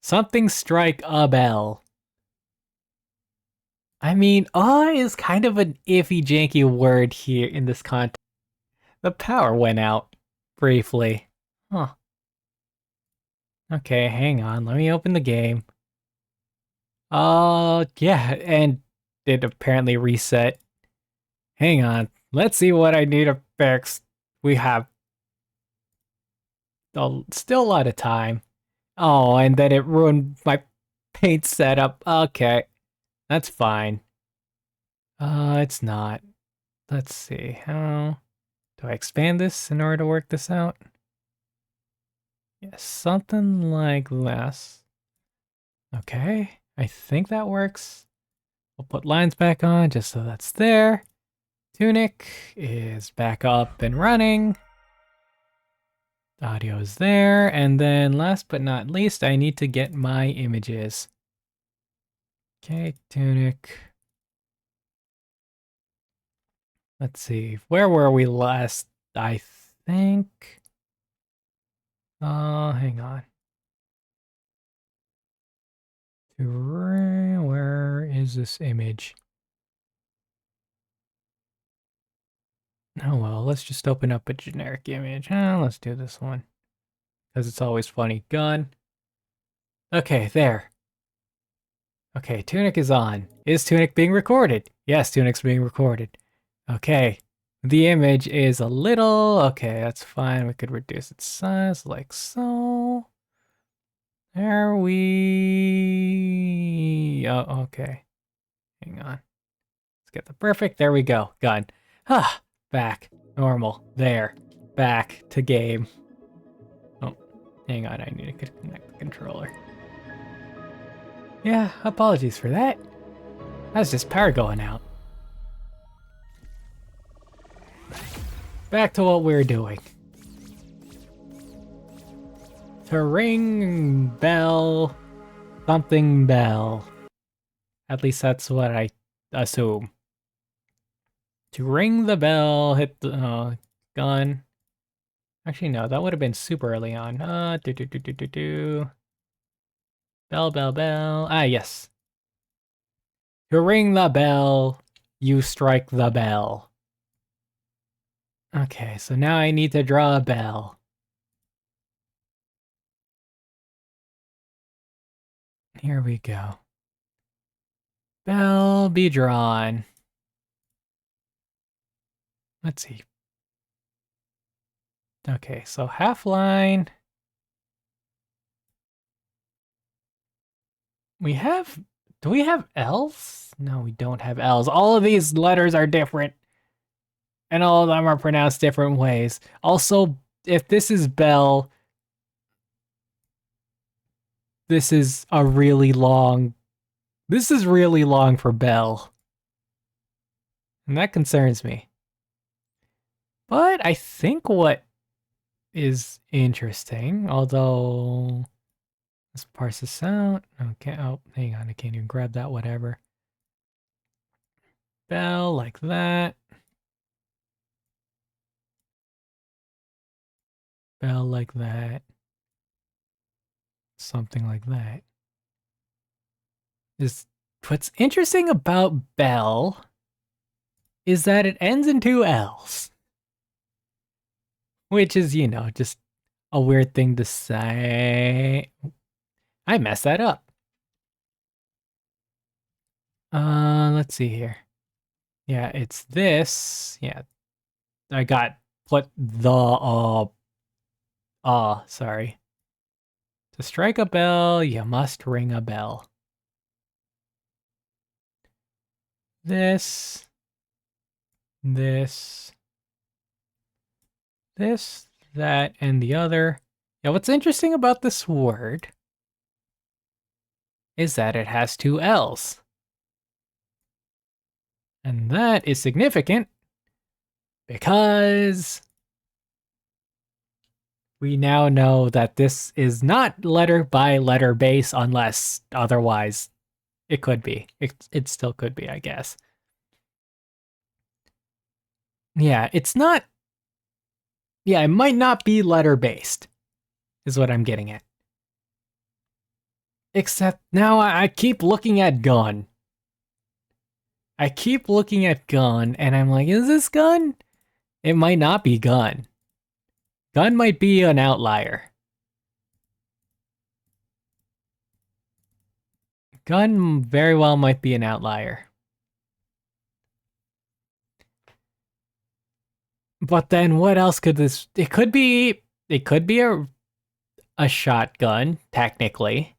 Something strike a bell. I mean, is kind of an iffy, janky word here in this context. The power went out briefly. Huh. Okay, hang on. Let me open the game. Yeah, and it apparently reset. Hang on. Let's see what I need to fix. We have still a lot of time. Oh, and then it ruined my paint setup. Okay, that's fine. It's not. Let's see. How do I expand this in order to work this out? Yes, something like this. Okay, I think that works. We'll put lines back on just so that's there. Tunic is back up and running. Audio is there. And then last but not least, I need to get my images. Okay, Tunic. Let's see. Where were we last? I think. Hang on. Where is this image? Oh well, let's just open up a generic image. Let's do this one. Because it's always funny. Gun. Okay, there. Okay, Tunic is on. Is Tunic being recorded? Yes, Tunic's being recorded. Okay. The image is a little... Okay, that's fine. We could reduce its size like so. There we... Oh, okay. Hang on. Let's get the perfect. There we go. Gun. Ah, back. Normal. There. Back to game. Oh, hang on. I need to connect the controller. Yeah, apologies for that. That's just power going out. Back to what we were doing. To ring bell, something bell. At least that's what I assume. To ring the bell, hit the gun. Actually, no, that would have been super early on. Bell, bell, bell. Ah, yes. To ring the bell, you strike the bell. Okay, so now I need to draw a bell. Here we go. Bell be drawn. Let's see. Okay, so half line. We have... Do we have L's? No, we don't have L's. All of these letters are different. And all of them are pronounced different ways. Also, if this is bell, this is a really long... This is really long for bell. And that concerns me. But I think what is interesting, although... Let's parse this out. Okay, oh, hang on, I can't even grab that, whatever. Bell, like that. Bell, like that. Something like that. What's interesting about bell is that it ends in two L's. Which is, you know, just a weird thing to say. I messed that up. Let's see here. Yeah, it's this. Yeah, I got put the sorry. To strike a bell, you must ring a bell. This, that, and the other. Yeah, what's interesting about this word is that it has two L's. And that is significant because we now know that this is not letter by letter base unless otherwise it could be. It still could be, I guess. Yeah, it's not... Yeah, it might not be letter based, is what I'm getting at. Except now I keep looking at gun. I keep looking at gun, and I'm like, is this gun? It might not be gun. Gun might be an outlier. Gun very well might be an outlier. But then what else could this... It could be a shotgun, technically.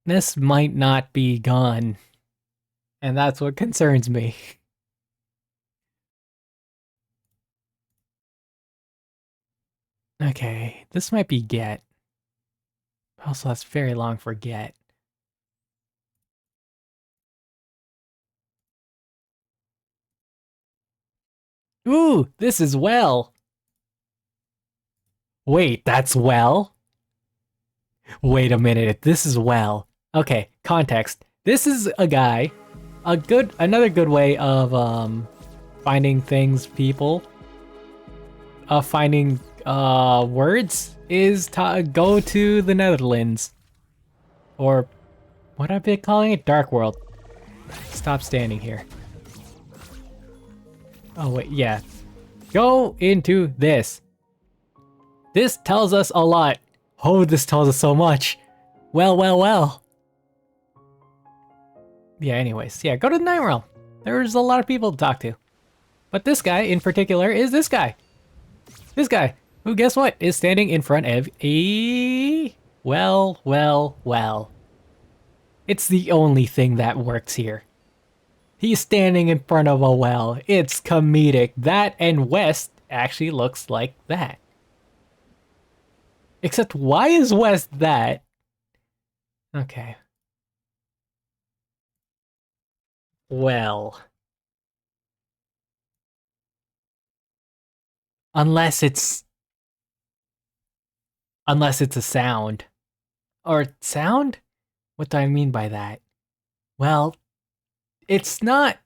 This might not be gun. And that's what concerns me. Okay, this might be get. Also, that's very long for get. Ooh, this is well. Wait, that's well? Wait a minute, this is well. Okay, context. This is a guy, another good way of finding things, people. Finding words is to go to the Netherlands. Or what are they calling it? Dark World. Stop standing here. Oh, wait, yeah. Go into this. This tells us a lot. Oh, this tells us so much. Well, well, well. Yeah, anyways. Yeah, go to the Night Realm. There's a lot of people to talk to. But this guy in particular is this guy. This guy, who, guess what, is standing in front of a... Well, well, well. It's the only thing that works here. He's standing in front of a well. It's comedic. That and West actually looks like that. Except why is West that? Okay. Well. Unless it's... Unless it's a sound. Or sound? What do I mean by that? Well, it's not...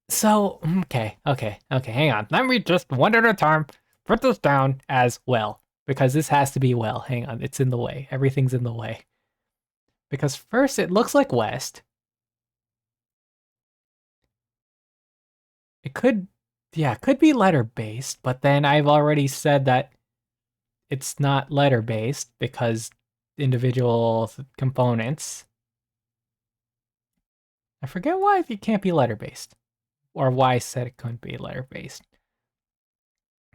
So, okay, hang on. Let me just one at a time put this down as well. Because this has to be well. Hang on, it's in the way. Everything's in the way. Because first it looks like West. It could, yeah, it could be letter-based, but then I've already said that it's not letter-based because individual components. I forget why it can't be letter-based. Or why I said it couldn't be letter-based.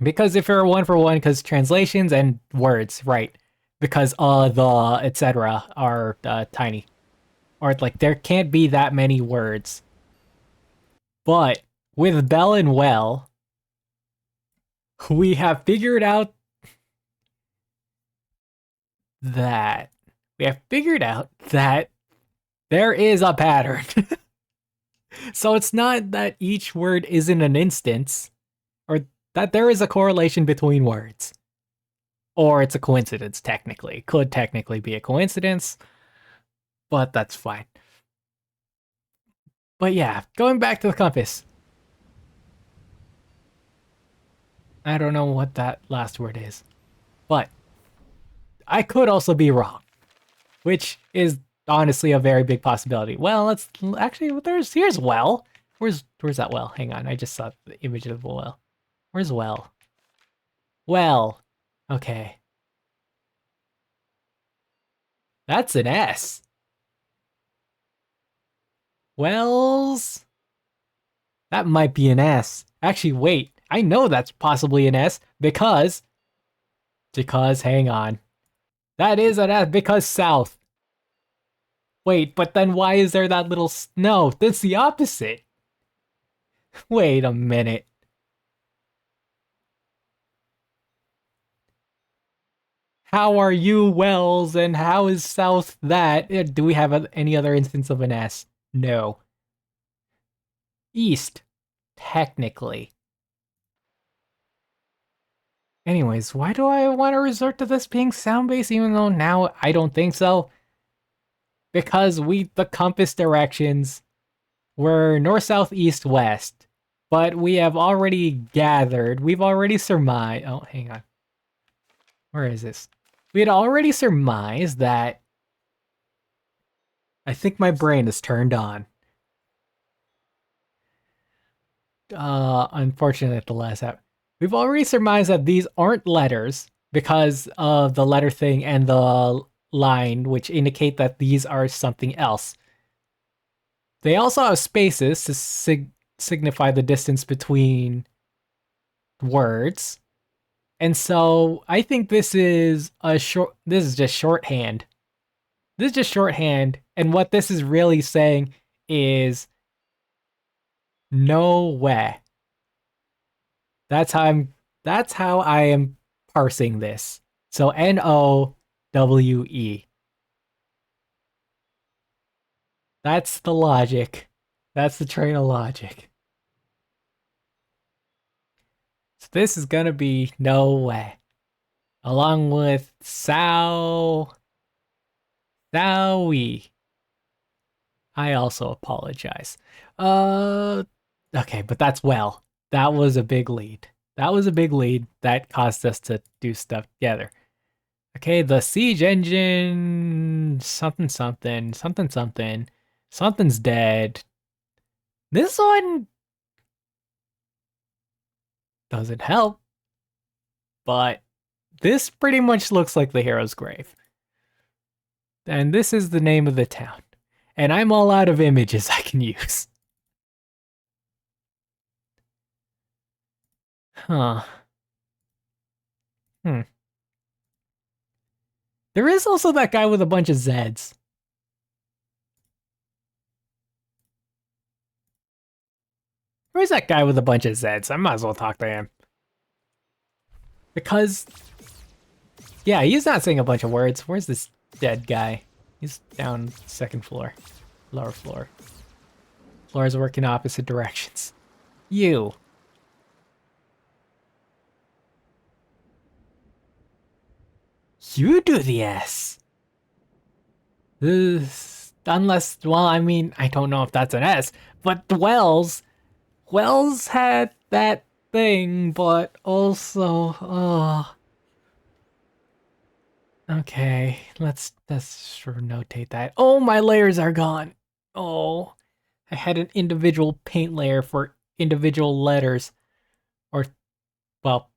Because if you're one for one, because translations and words, right? Because the etc. are tiny. Or like there can't be that many words. But with Bell and Well, we have figured out that there is a pattern. So it's not that each word isn't an instance, or that there is a correlation between words. Or it's a coincidence, technically. It could technically be a coincidence, but that's fine. But yeah, going back to the compass. I don't know what that last word is, but I could also be wrong, which is honestly a very big possibility. Well, let's actually, here's well. Where's that well? Hang on, I just saw the image of the well. Where's well? Well, okay. That's an S. Wells? That might be an S. Actually, wait. I know that's possibly an S because hang on. That is an S because south. Wait, but then why is there that little... No, that's the opposite. Wait a minute. How are you Wells and how is south that? Do we have any other instance of an S? No. East, technically. Anyways, why do I want to resort to this being sound-based even though now I don't think so? Because the compass directions were north, south, east, west. But we have already gathered, we've already surmised... Oh, hang on. Where is this? We had already surmised that... I think my brain is turned on. Unfortunately at the last app. We've already surmised that these aren't letters because of the letter thing and the line, which indicate that these are something else. They also have spaces to signify the distance between words. And so I think this is just shorthand. This is just shorthand. And what this is really saying is no way. That's how I am parsing this. So Nowe. That's the logic. That's the train of logic. So this is gonna be no way. Along with Sowie. I also apologize. Okay, but that's well. That was a big lead. That was a big lead that caused us to do stuff together. Okay, the siege engine, something. Something's dead. This one doesn't help, but this pretty much looks like the hero's grave. And this is the name of the town. And I'm all out of images I can use. Huh. Hmm. There is also that guy with a bunch of Zeds. Where's that guy with a bunch of Zeds? I might as well talk to him. Because, yeah, he's not saying a bunch of words. Where's this dead guy? He's down second floor. Lower floor. Floors working opposite directions. You. You do the S. Unless, well, I mean, I don't know if that's an S, but Wells had that thing, but also, okay, let's sure notate that. Oh, my layers are gone. Oh, I had an individual paint layer for individual letters, or, well,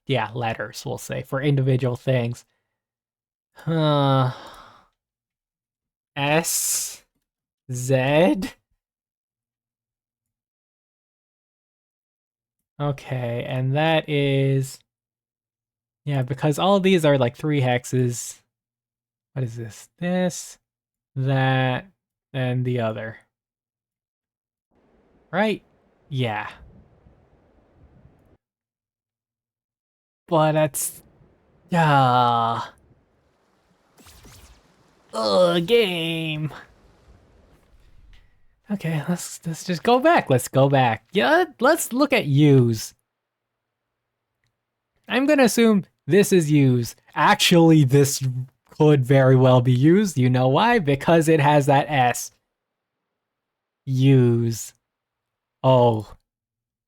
yeah, letters, we'll say, for individual things. S, Z. Okay, and that is, yeah, because all of these are like 3 hexes. What is this? This, that, and the other. Right? Yeah. But that's, ah, game. Okay, let's just go back. Let's go back. Yeah, let's look at U's. I'm gonna assume this is U's. Actually, this could very well be used. You know why? Because it has that S. U's. Oh,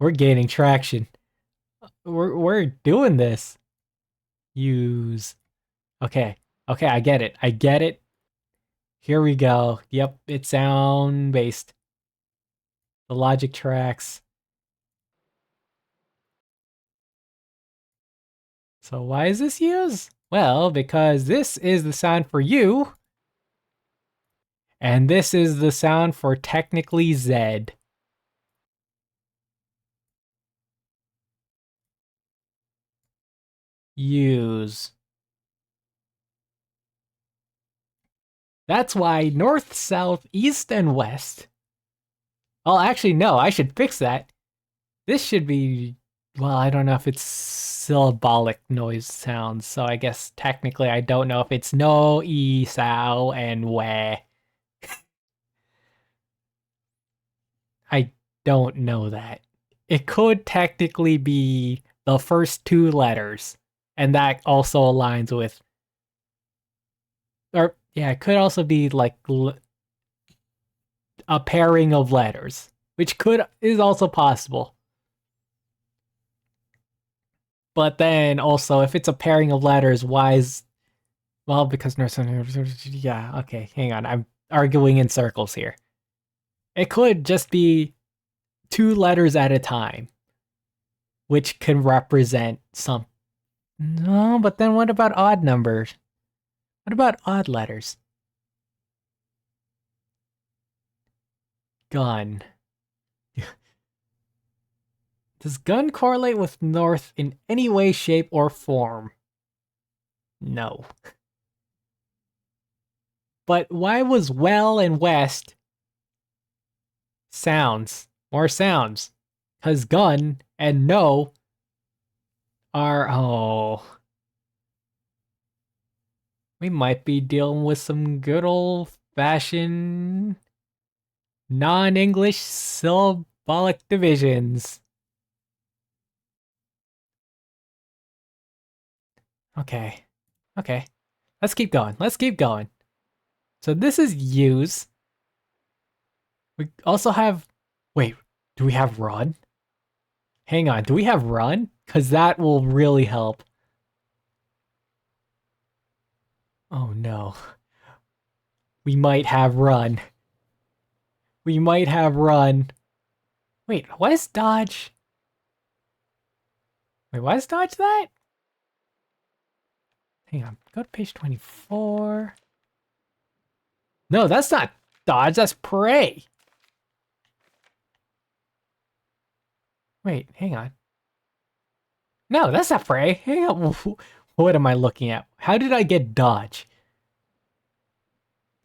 we're gaining traction. We're doing this. Use. Okay. Okay, I get it. I get it. Here we go. Yep, it's sound based. The logic tracks. So why is this used? Well, because this is the sound for you, and this is the sound for technically Z. Use. That's why north, south, east, and west. Oh, actually, no, I should fix that. This should be, well, I don't know if it's syllabolic noise sounds, so I guess technically I don't know if it's no, e, sao, and we. I don't know that. It could technically be the first 2 letters, and that also aligns with, or yeah, it could also be like a pairing of letters, which is also possible. But then also, if it's a pairing of letters, why is, well, because yeah, okay, hang on, I'm arguing in circles here. It could just be 2 letters at a time, which can represent some. No, but then what about odd numbers? What about odd letters? Gun. Does gun correlate with north in any way, shape, or form? No. But why was well and west sounds? More sounds. Because gun and no are, oh. We might be dealing with some good old fashioned non-English syllabolic divisions. Okay. Okay. Let's keep going. Let's keep going. So this is use. We also have, wait, do we have run? Hang on, do we have run? Because that will really help. Oh no. We might have run. we might have run. Wait, what is dodge? Wait, what is dodge that? Hang on, go to page 24. No, that's not dodge, that's pray. Wait, hang on. No, that's not pray. Hang on. What am I looking at? How did I get dodge?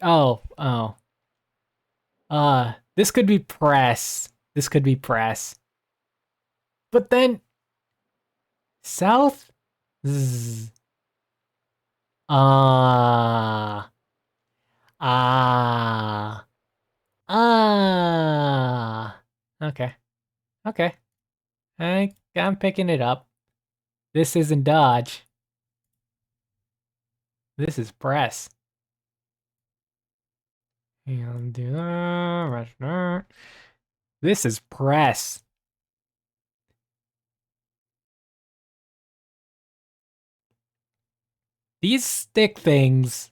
Oh. This could be press. This could be press. But then south. Zzz. Ah. Ah. Ah. Okay. Okay. I'm picking it up. This isn't dodge. This is press. And do that. This is press. These stick things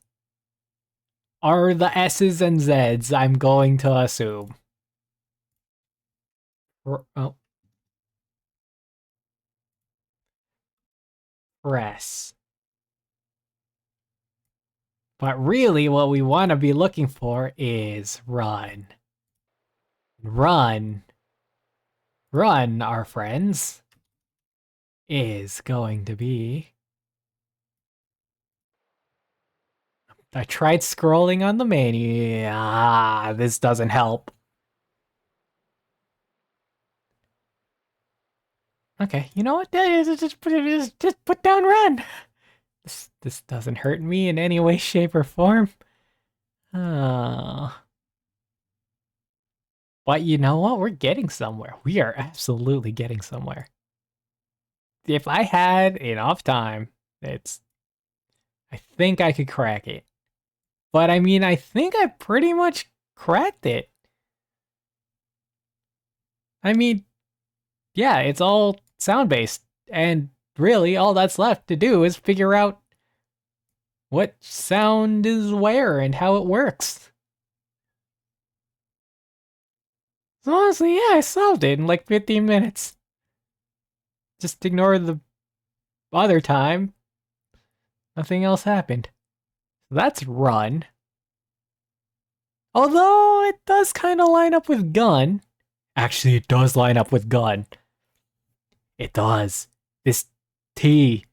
are the S's and Z's, I'm going to assume. Oh. Press. But really, what we want to be looking for is run. Run. Run, our friends, is going to be... I tried scrolling on the menu. Ah, this doesn't help. Okay, you know what? Just put down run. This doesn't hurt me in any way, shape, or form. Oh. But you know what? We're getting somewhere. We are absolutely getting somewhere. If I had enough time, I think I could crack it. But I mean, I think I pretty much cracked it. I mean, yeah, it's all sound-based. And really, all that's left to do is figure out what sound is where and how it works. So honestly, yeah, I solved it in like 15 minutes. Just ignore the other time. Nothing else happened. That's run. Although it does kind of line up with gun. Actually, it does line up with gun. It does. This T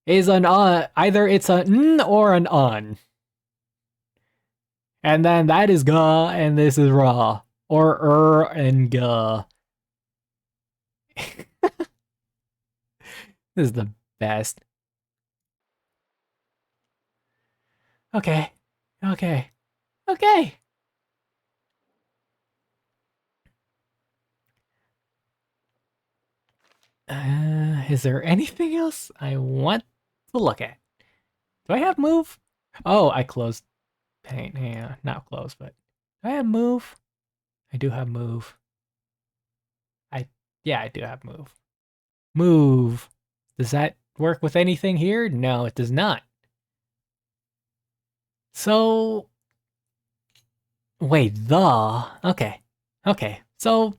is an either it's an n or an un. And then that is ga and this is ra. Or and ga. This is the best. Okay. Is there anything else I want to look at? Do I have move? Oh, I closed paint. Yeah, not close, but do I have move? I do have move. I do have move. Move. Does that work with anything here? No, it does not. So, wait, okay. So,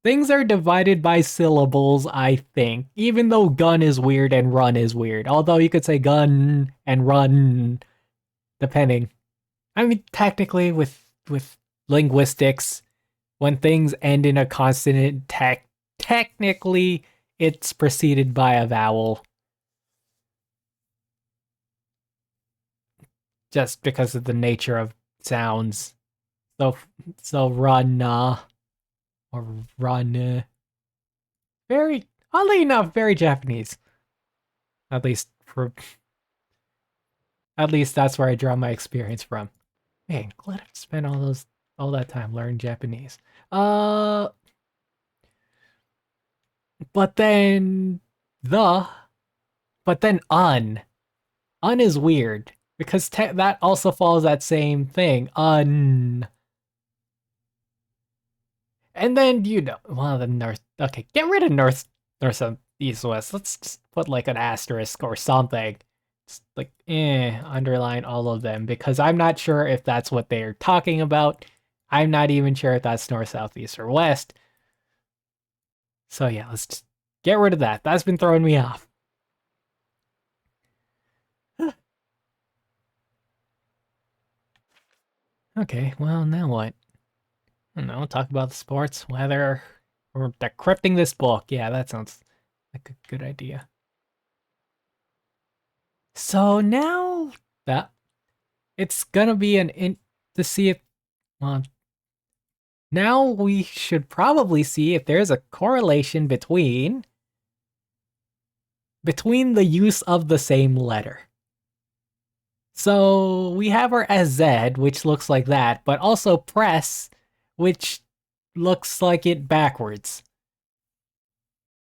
things are divided by syllables, I think, even though gun is weird and run is weird. Although you could say gun and run, depending. I mean, technically, with linguistics, when things end in a consonant, technically, it's preceded by a vowel. Just because of the nature of sounds. So run, or run. Very, oddly enough, very Japanese. At least that's where I draw my experience from. Man, glad I spent all that time learning Japanese. But then un is weird because that also follows that same thing. Un. And then, well, the north. Okay, get rid of north, south, east, west. Let's just put like an asterisk or something. Just like, underline all of them because I'm not sure if that's what they're talking about. I'm not even sure if that's north, south, east, or west. So yeah, let's just get rid of that. That's been throwing me off. Okay, well, now what? I don't know, talk about the sports, weather, or decrypting this book. Yeah, that sounds like a good idea. So now that it's gonna be an in to see if well, now we should probably see if there's a correlation between the use of the same letter. So we have her as Z, which looks like that, but also press, which looks like it backwards.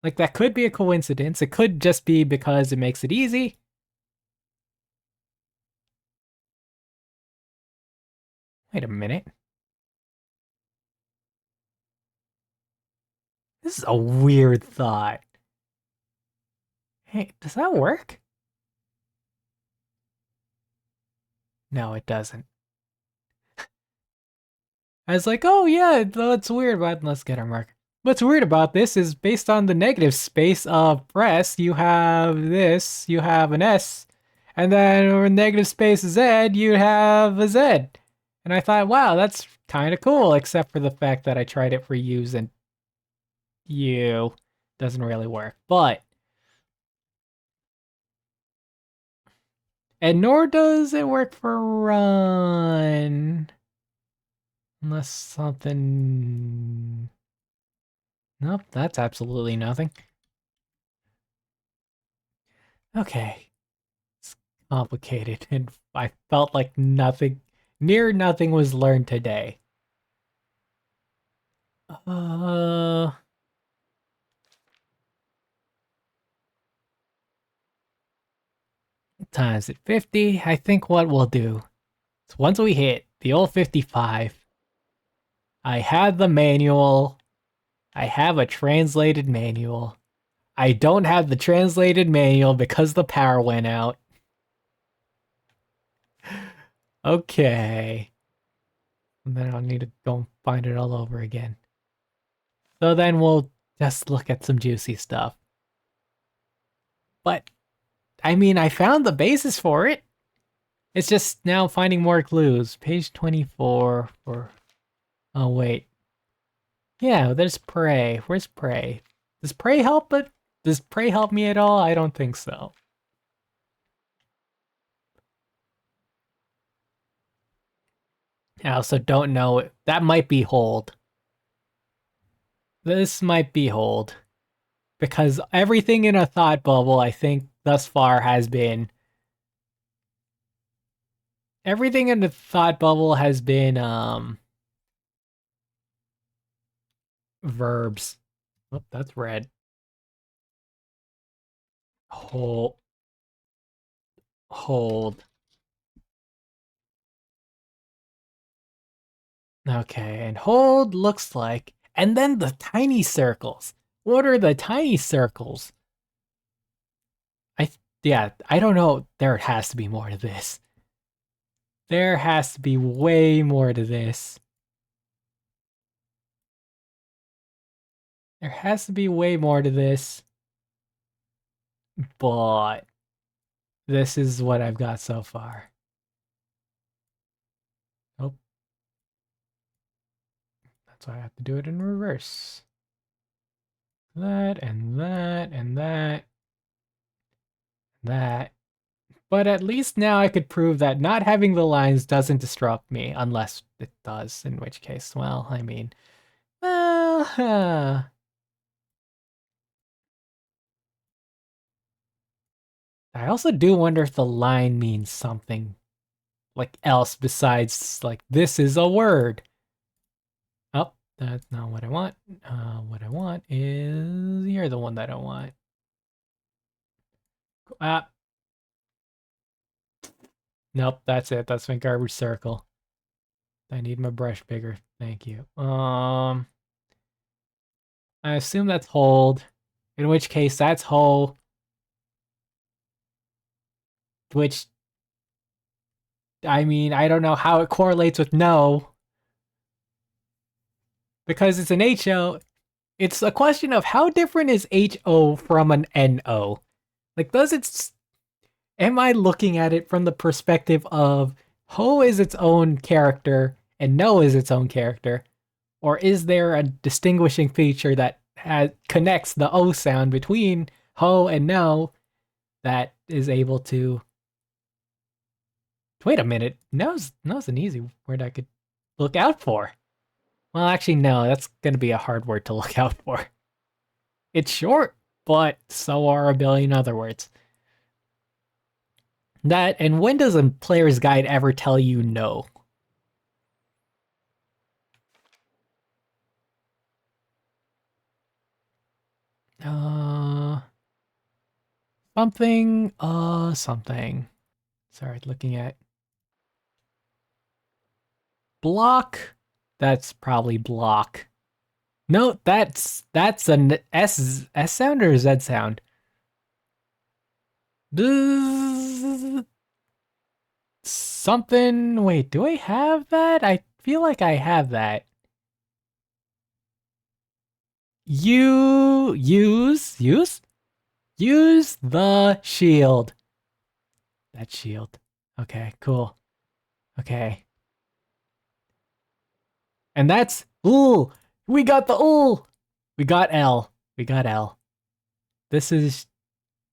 Like that could be a coincidence. It could just be because it makes it easy. Wait a minute. This is a weird thought. Hey, does that work? No, it doesn't. I was like, oh yeah, that's weird, but let's get our marker. What's weird about this is based on the negative space of press, you have this, you have an S, and then over negative space Z, you have a Z. And I thought, wow, that's kind of cool, except for the fact that I tried it for U's and U doesn't really work. And nor does it work for run. Unless something. Nope, that's absolutely nothing. Okay. It's complicated, and I felt like near nothing was learned today. Uh, times at 50. I think what we'll do is once we hit the old 55, I had the manual. I have a translated manual. I don't have the translated manual because the power went out. Okay. And then I'll need to go and find it all over again. So then we'll just look at some juicy stuff. But, I mean, I found the basis for it. It's just now finding more clues. Page 24 for... Oh, wait. Yeah, there's prey. Where's prey? Does prey help it? Does prey help me at all? I don't think so. I also don't know. That might be hold. This might be hold. Because everything in a thought bubble, I think, thus far has been... Everything in the thought bubble has been, verbs. Oh, that's red. Hold. Hold. Okay, and hold looks like... And then the tiny circles. What are the tiny circles? Yeah, I don't know. There has to be more to this. There has to be way more to this. There has to be way more to this. But this is what I've got so far. Oh, that's why I have to do it in reverse. That and that and that. That. But at least now I could prove that not having the lines doesn't disrupt me, unless it does, in which case, well, I mean, well, I also do wonder if the line means something like else besides like this is a word. Oh, that's not what I want. What I want is you're the one that I want. Ah, nope, that's it. That's my garbage circle. I need my brush bigger. Thank you. I assume that's hold. In which case, that's whole. Which, I mean, I don't know how it correlates with no. because it's an HO. It's a question of how different is HO from an NO? Like, am I looking at it from the perspective of Ho is its own character and No is its own character? Or is there a distinguishing feature that connects the O sound between Ho and No that is able to... Wait a minute, No's an easy word I could look out for. Well, actually, no, that's going to be a hard word to look out for. It's short, but so are a billion other words. That, and when does a player's guide ever tell you no? Uh, something. Sorry, looking at block. That's probably block. No, that's an S sound or Z sound? Something. Wait, do I have that? I feel like I have that. Use the shield. That shield. Okay, cool. Okay. And that's ooh. We got the ooh. We got L. We got L. This is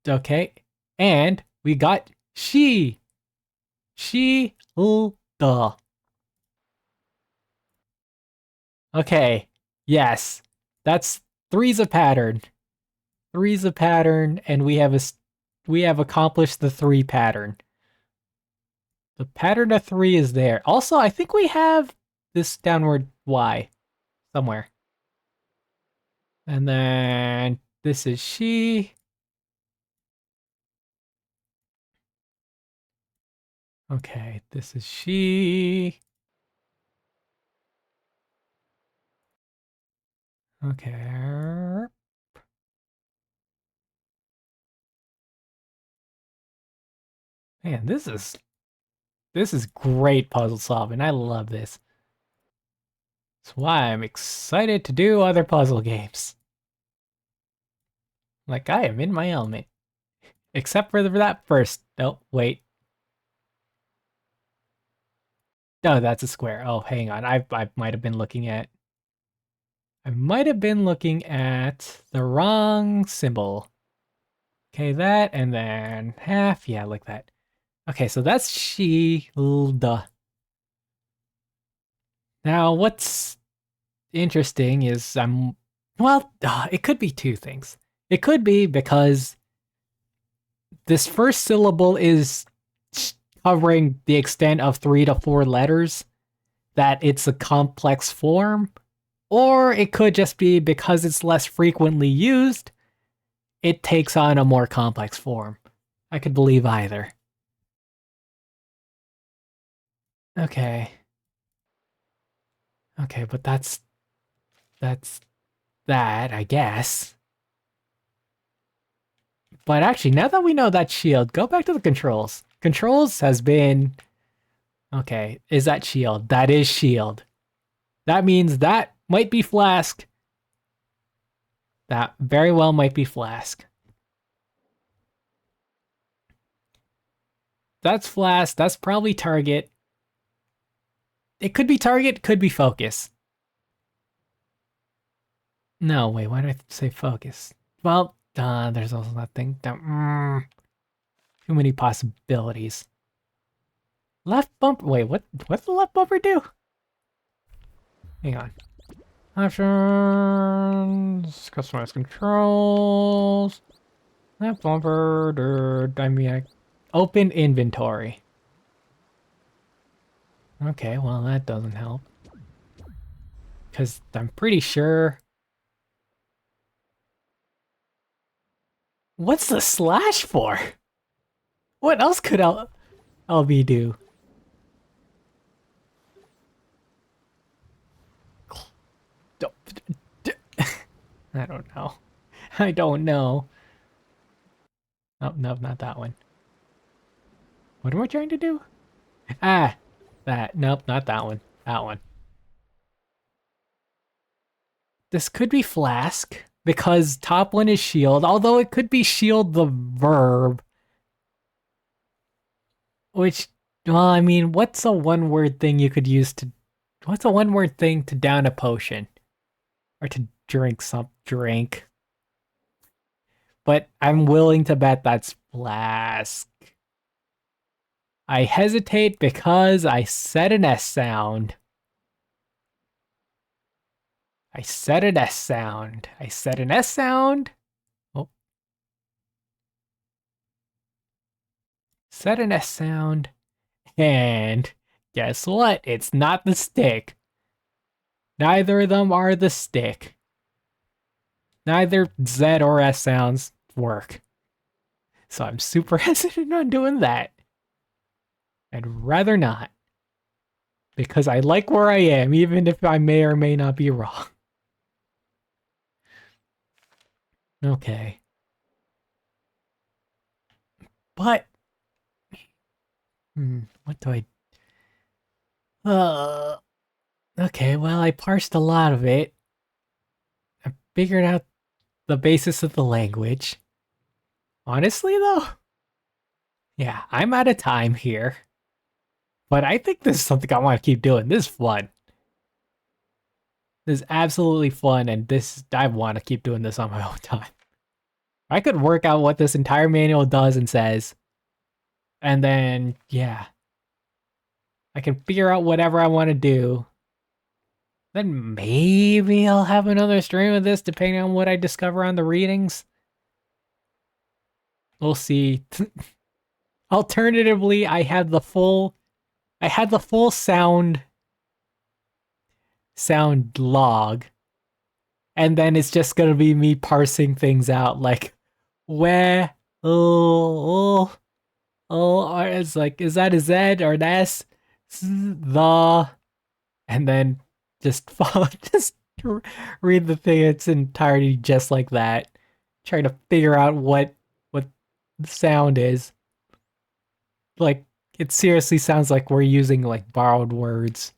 okay. And we got she. She the. Okay. Yes. That's three's a pattern. Three's a pattern, and we have accomplished the three pattern. The pattern of three is there. Also, I think we have this downward Y somewhere. And then this is she. Okay, this is she. Okay. Man, this is great puzzle solving. I love this. That's why I'm excited to do other puzzle games. Like I am in my element. Except for that first. Oh, wait. No, that's a square. Oh, hang on. I might have been looking at the wrong symbol. Okay, that and then half. Yeah, like that. Okay, so that's shield. Now, what's interesting is it could be two things. It could be because this first syllable is covering the extent of 3 to 4 letters, that it's a complex form, or it could just be because it's less frequently used, it takes on a more complex form. I could believe either. Okay. Okay, but that's that, I guess. But actually, now that we know that shield, go back to the controls. Controls has been... Okay, is that shield? That is shield. That means that might be flask. That very well might be flask. That's flask. That's probably target. It could be target, could be focus. No, wait, why did I say focus? Well, there's also that thing. Too many possibilities. Left bumper. Wait, what's the left bumper do? Hang on. Options. Customize controls. Left bumper. Open inventory. Okay, well, that doesn't help. Because I'm pretty sure... What's the slash for? What else could LB do? I don't know. I don't know. Oh, no, not that one. What am I trying to do? Ah, that. Nope, not that one. That one. this could be flask because top one is shield, although it could be shield the verb, which, well, I mean, what's a one word thing you could use to, what's a one word thing to down a potion or to drink some drink? But I'm willing to bet that's flask. I hesitate because I said an S sound. I said an S sound. I said an S sound. Oh, said an S sound. And guess what? It's not the stick. Neither of them are the stick. Neither Z or S sounds work. So I'm super hesitant on doing that. I'd rather not. Because I like where I am, even if I may or may not be wrong. Okay. But what do I okay, well I parsed a lot of it. I figured out the basis of the language. Honestly though, yeah, I'm out of time here. But I think this is something I want to keep doing. This is fun. This is absolutely fun, and this I want to keep doing this on my own time. I could work out what this entire manual does and says, and then, yeah, I can figure out whatever I want to do. Then maybe I'll have another stream of this depending on what I discover on the readings. We'll see. Alternatively, I had the full sound log, and then it's just gonna be me parsing things out like where or it's like, is that a Z or an S? The, and then just follow, just read the thing in its entirety just like that, trying to figure out what the sound is. Like, it seriously sounds like we're using like borrowed words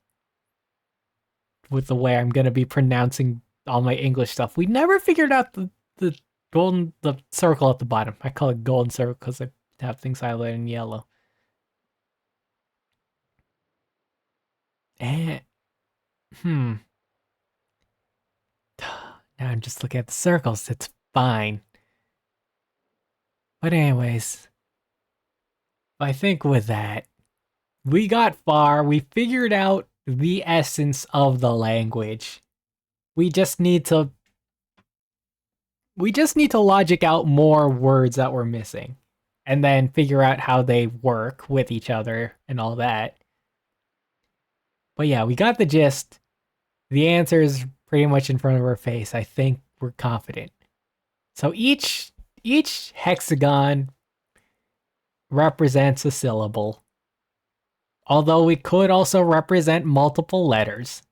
with the way I'm gonna be pronouncing all my English stuff. We never figured out the circle at the bottom. I call it golden circle because I have things highlighted in yellow. And now I'm just looking at the circles. It's fine. But anyways, I think with that, we got far. We figured out the essence of the language. We just need to logic out more words that we're missing and then figure out how they work with each other and all that. But yeah, we got the gist. The answer is pretty much in front of our face. I think we're confident. So each hexagon represents a syllable. Although it could also represent multiple letters.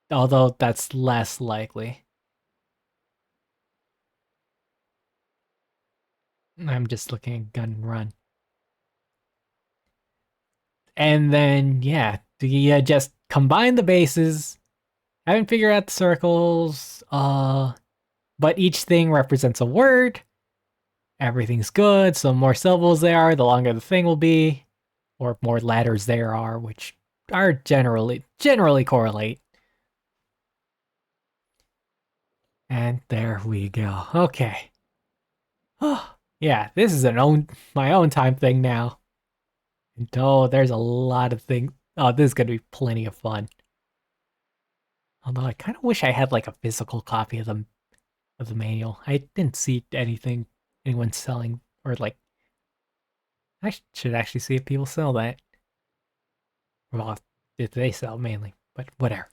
Although that's less likely. I'm just looking at gun and run. And then, yeah, you just combine the bases. Haven't figured out the circles. But each thing represents a word. Everything's good. So the more syllables there are, the longer the thing will be. Or more letters there are, which are generally correlate. And there we go. Okay. Oh, yeah, this is my own time thing now. And oh, there's a lot of things. Oh, this is gonna be plenty of fun. Although I kind of wish I had like a physical copy of the manual. I didn't see anyone selling, or like, I should actually see if people sell that. Well, if they sell mainly, but whatever.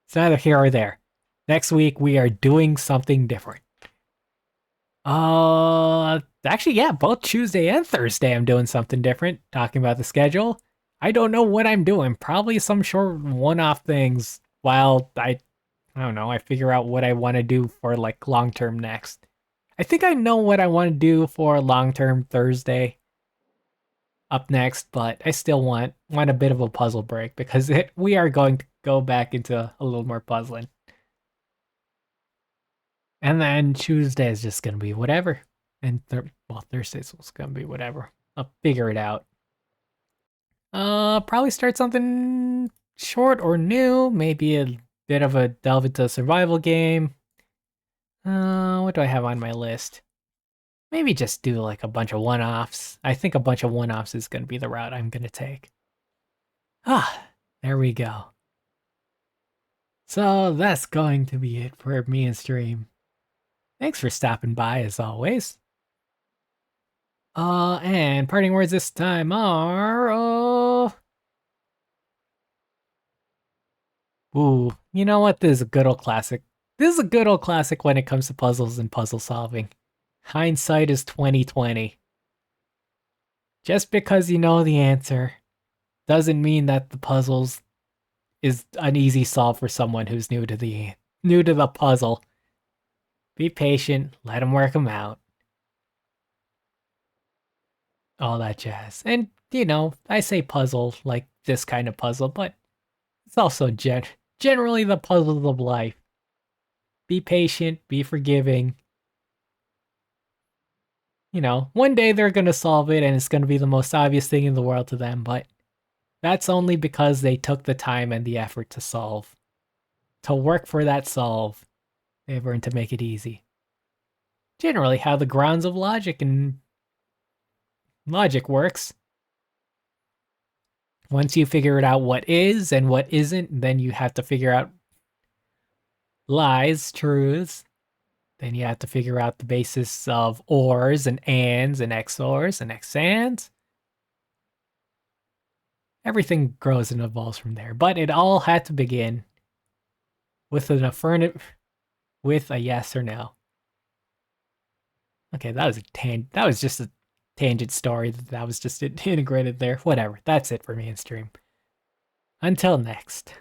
It's neither here or there. Next week we are doing something different. Actually, yeah, both Tuesday and Thursday I'm doing something different, talking about the schedule. I don't know what I'm doing. Probably some short one-off things while I don't know, I figure out what I want to do for like long-term next. I think I know what I want to do for long-term Thursday up next, but I still want a bit of a puzzle break because we are going go back into a little more puzzling. And then Tuesday is just gonna be whatever. And Thursday's also gonna be whatever. I'll figure it out. Probably start something short or new. Maybe a bit of a delve into a survival game. What do I have on my list? Maybe just do like a bunch of one-offs. I think a bunch of one-offs is gonna be the route I'm gonna take. Ah, there we go. So that's going to be it for me and stream. Thanks for stopping by as always. And parting words this time are, ooh, you know what? This is a good old classic. This is a good old classic when it comes to puzzles and puzzle solving. Hindsight is 2020. Just because you know the answer doesn't mean that the puzzles is an easy solve for someone who's new to the puzzle. Be patient, let them work them out. All that jazz. And, you know, I say puzzle like this kind of puzzle, but it's also generally the puzzles of life. Be patient, be forgiving. You know, one day they're going to solve it and it's going to be the most obvious thing in the world to them, but that's only because they took the time and the effort to solve. To work for that solve. They've learned to make it easy. Generally, how the grounds of logic works. Once you figure it out what is and what isn't, then you have to figure out lies, truths. Then you have to figure out the basis of ors and ands and XORs and XANDs. Everything grows and evolves from there. But it all had to begin with an affirmative, with a yes or no. Okay, that was just a tangent story that was just integrated there. Whatever. That's it for me in stream. Until next.